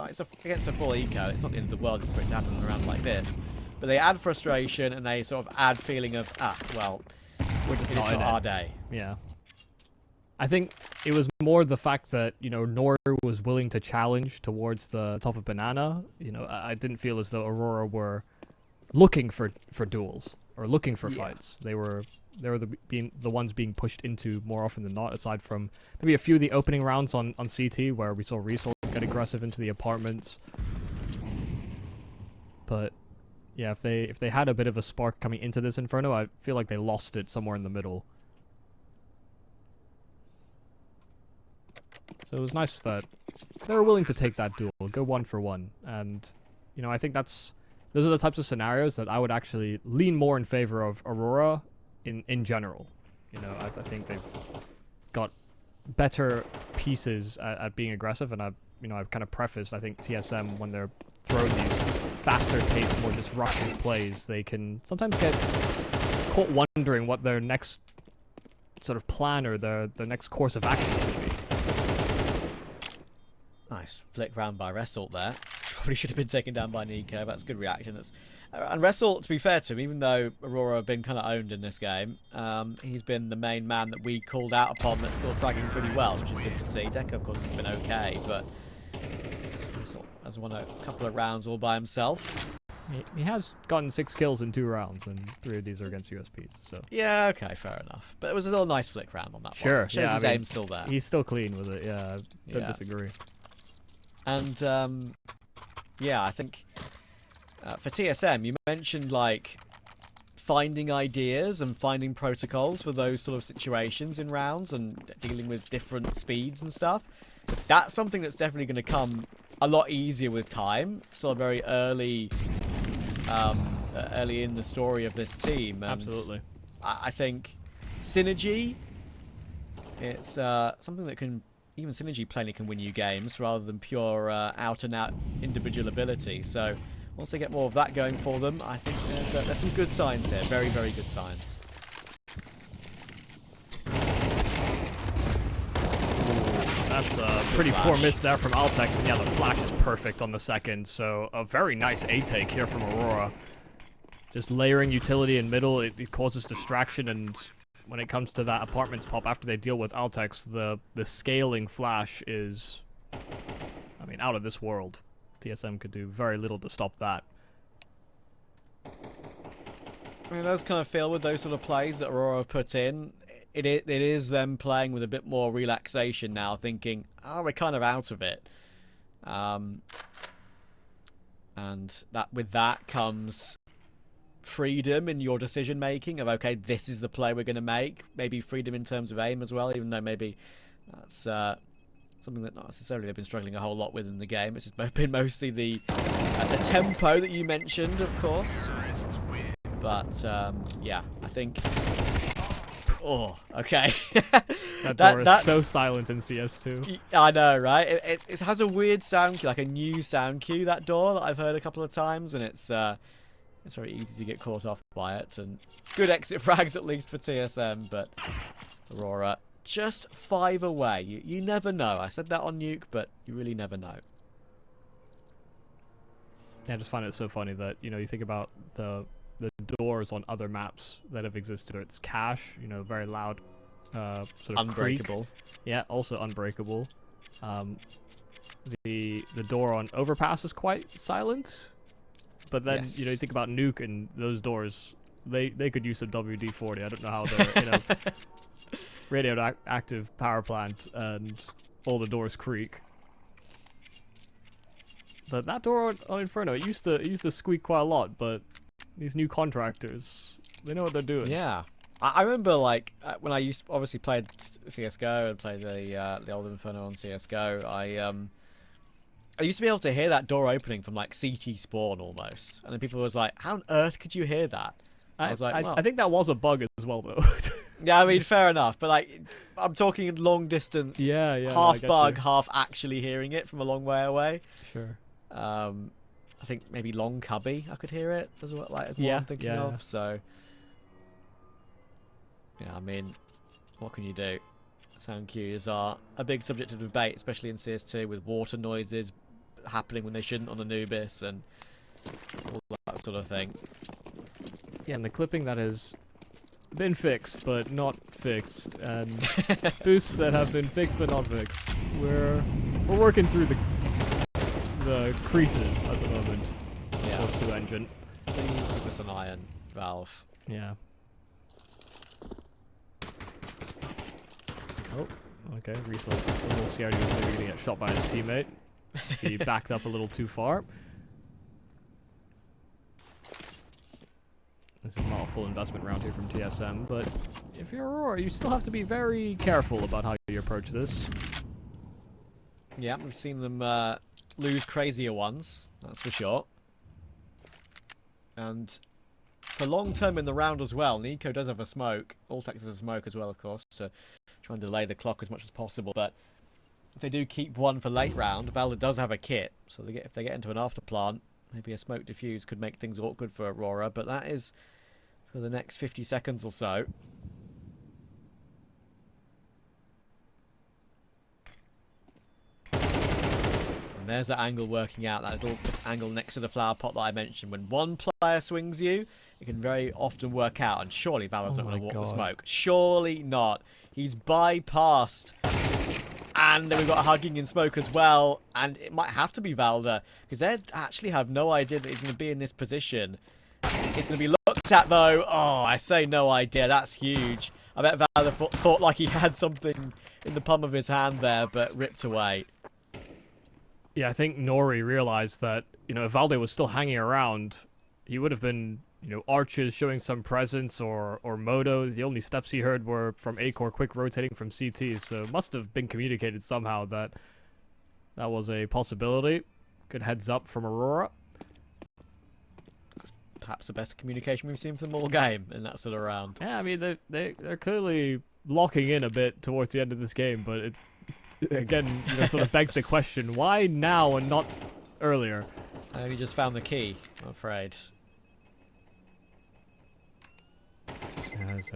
against a full eco. It's not the end of the world for it to happen around like this. But they add frustration, and they sort of add feeling of, well, it's not our day. Yeah. I think it was more the fact that, Nor was willing to challenge towards the top of Banana. I didn't feel as though Aurora were looking for duels or looking for fights. They were the ones being pushed into more often than not, aside from maybe a few of the opening rounds on CT where we saw Result get aggressive into the apartments. But yeah, if they had a bit of a spark coming into this Inferno, I feel like they lost it somewhere in the middle. So it was nice that they were willing to take that duel, go 1 for 1, and I think those are the types of scenarios that I would actually lean more in favor of Aurora in general. I think they've got better pieces at being aggressive, and I've kind of prefaced, I think TSM, when they're throwing these faster paced, more disruptive plays, they can sometimes get caught wondering what their next sort of plan or their next course of action should be. Nice flick round by Result there. Probably should have been taken down by Nico. That's a good reaction. And Result, to be fair to him, even though Aurora have been kind of owned in this game, he's been the main man that we called out upon that's still fragging pretty well, which is good to see. Deco, of course, has been okay, but Result has won a couple of rounds all by himself. He has gotten 6 kills in 2 rounds, and 3 of these are against USPs. So Yeah, okay, fair enough. But it was a little nice flick round on that sure, one. Shows yeah, his I mean, aim's still there. he's still clean with it. Yeah, don't Yeah. disagree. And yeah, I think for TSM, you mentioned like finding ideas and finding protocols for those sort of situations in rounds and dealing with different speeds and stuff. That's something that's definitely going to come a lot easier with time. Still very early in the story of this team. And Absolutely. I think synergy, it's something that can, even synergy plainly can win you games rather than pure out and out individual ability. So once they get more of that going for them, I think there's some good signs here. Very, very good signs. That's a pretty poor miss there from Altex, and yeah, the flash is perfect on the second, so a very nice A-take here from Aurora. Just layering utility in middle, it causes distraction, and when it comes to that apartments pop after they deal with Altex, the scaling flash is, I mean, out of this world. TSM could do very little to stop that. I mean, it does kind of feel with those sort of plays that Aurora put in, it is them playing with a bit more relaxation now, thinking, oh, we're kind of out of it. And that with that comes freedom in your decision making of, okay, this is the play we're going to make. Maybe freedom in terms of aim as well, even though maybe that's something that not necessarily they've been struggling a whole lot with in the game. It's just been mostly the tempo that you mentioned, of course. But yeah, I think. Oh, okay. That door is so silent in CS2. I know, right? It has a weird sound cue, like a new sound cue, that door that I've heard a couple of times, and it's very easy to get caught off by it. And good exit frags at least for TSM, but Aurora just 5 away. You never know. I said that on Nuke, but you really never know. Yeah, I just find it so funny that, you know, you think about the doors on other maps that have existed. It's Cache, you know, very loud, sort of Unbreakable. Creak. Yeah, also unbreakable. The door on Overpass is quite silent, but then Yes. you know, you think about Nuke and those doors, they could use some WD-40. I don't know how they're you know, radioactive power plant and all the doors creak. But that door on Inferno, it used to squeak quite a lot, but these new contractors, they know what they're doing. Yeah, I remember like when I obviously played CS:GO and played the old Inferno on CS:GO. I used to be able to hear that door opening from like CT spawn almost, and then people was like, "How on earth could you hear that?" I was like, well, I think that was a bug as well, though. yeah, I mean, fair enough, but like, I'm talking long distance, yeah, half I bug, you. half actually hearing it from a long way away. Sure. I think maybe long cubby, I could hear it as well, like as Yeah, what I'm thinking yeah. of. So, yeah, I mean, what can you do? Sound cues are a big subject of debate, especially in CS2 with water noises happening when they shouldn't on Anubis and all that sort of thing. Yeah, and the clipping that has been fixed but not fixed, and boosts that have been fixed but not fixed. We're working through the creases at the moment. Yeah. Source 2 engine. Please give us an iron valve. Yeah. Oh, okay. Resource. We'll see how he was maybe going to get shot by his teammate. He backed up a little too far. This is not a full investment round here from TSM, but if you're Aurora, you still have to be very careful about how you approach this. Yeah, we've seen them lose crazier ones, that's for sure. And for long term in the round as well, Nico does have a smoke. Altex has a smoke as well, of course, to try and delay the clock as much as possible. But if they do keep one for late round, Valda does have a kit, so if they get into an after plant, maybe a smoke diffuse could make things awkward for Aurora. But that is for the next 50 seconds or so. And there's that angle working out, that little angle next to the flower pot that I mentioned. When one player swings you, it can very often work out. And surely Valor's not going to walk the smoke. Surely not. He's bypassed. And then we've got a hugging in smoke as well. And it might have to be Valda, because they actually have no idea that he's going to be in this position. He's going to be looked at, though. Oh, I say no idea. That's huge. I bet Valda thought like he had something in the palm of his hand there, but ripped away. Yeah, I think Nori realized that, if Valde was still hanging around, he would have been, Arches showing some presence or Moto. The only steps he heard were from Acor quick rotating from CT, so it must have been communicated somehow that that was a possibility. Good heads up from Aurora. Perhaps the best communication we've seen from them all game in that sort of round. Yeah, I mean, they're clearly locking in a bit towards the end of this game, but it again, sort of begs the question, why now and not earlier? I only just found the key, I'm afraid. As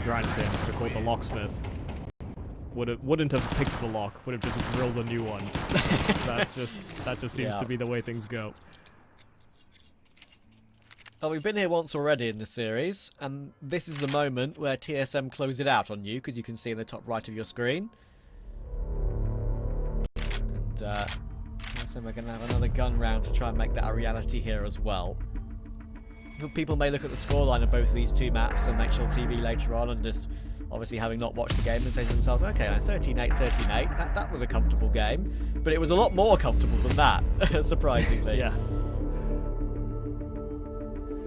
Grindfin, they're called the locksmith. Wouldn't have picked the lock, would have just drilled a new one. that just seems to be the way things go. Well, we've been here once already in the series, and this is the moment where TSM close it out on you, because you can see in the top right of your screen. And TSM are going to have another gun round to try and make that a reality here as well. People may look at the scoreline of both of these two maps on actual TV later on, and just obviously having not watched the game, and say to themselves, okay, 13-8, that was a comfortable game, but it was a lot more comfortable than that, surprisingly. Yeah.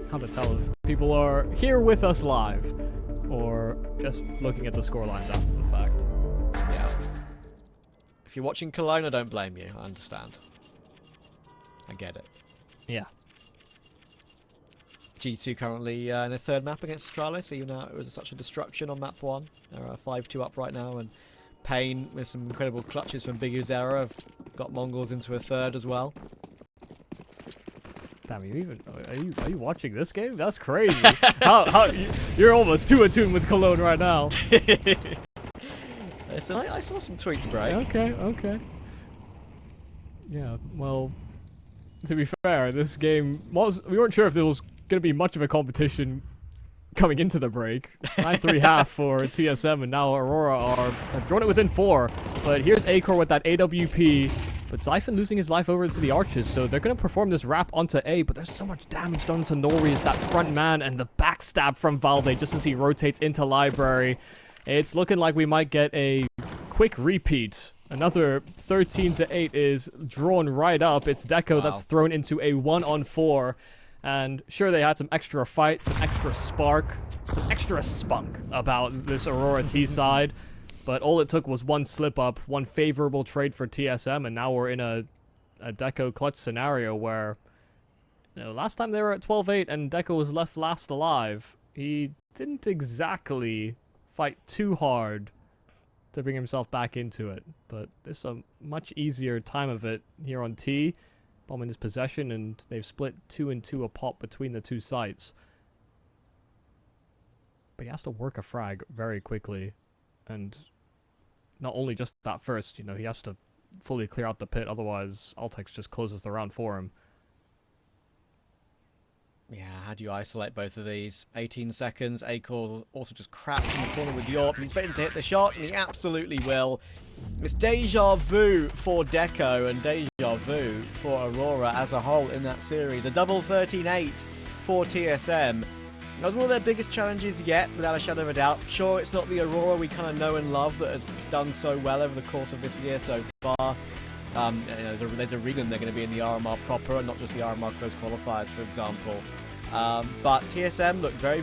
How to tell if people are here with us live, or just looking at the scorelines after the fact. Yeah. If you're watching Cologne, I don't blame you. I understand. I get it. Yeah. G2 currently in a third map against Astralis, even though it was such a destruction on map 1. They're 5-2 up right now, and Pain, with some incredible clutches from Big Uzera, have got Mongols into a third as well. Damn, are you watching this game? That's crazy. You're almost 2-2 with Cologne right now. So I saw some tweets, Greg. Okay. Yeah, well, to be fair, this game we weren't sure if there was going to be much of a competition coming into the break. 9-3 half for TSM, and now Aurora have drawn it within 4. But here's Acor with that AWP. But Zyphon losing his life over into the Arches, so they're going to perform this wrap onto A, but there's so much damage done to Nori as that front man, and the backstab from Valde just as he rotates into Library. It's looking like we might get a quick repeat. Another 13-8 is drawn right up. It's Deco that's thrown into a 1-on-4. And sure, they had some extra fight, some extra spark, some extra spunk about this Aurora T side. But all it took was one slip-up, one favorable trade for TSM, and now we're in a Deco clutch scenario where, last time they were at 12-8 and Deco was left last alive, he didn't exactly fight too hard to bring himself back into it. But there's a much easier time of it here on T. Bomb in his possession, and they've split 2-2 a pop between the two sites. But he has to work a frag very quickly, and not only just that first, he has to fully clear out the pit, otherwise Altex just closes the round for him. Yeah, how do you isolate both of these? 18 seconds, Acor also just crouched in the corner with Yorp. He's waiting to hit the shot, and he absolutely will. It's deja vu for Deco and deja vu for Aurora as a whole in that series. A double 13-8 for TSM. That was one of their biggest challenges yet, without a shadow of a doubt. Sure, it's not the Aurora we kind of know and love that has done so well over the course of this year so far. There's a reason they're going to be in the RMR proper and not just the RMR close qualifiers, for example. But TSM looked very,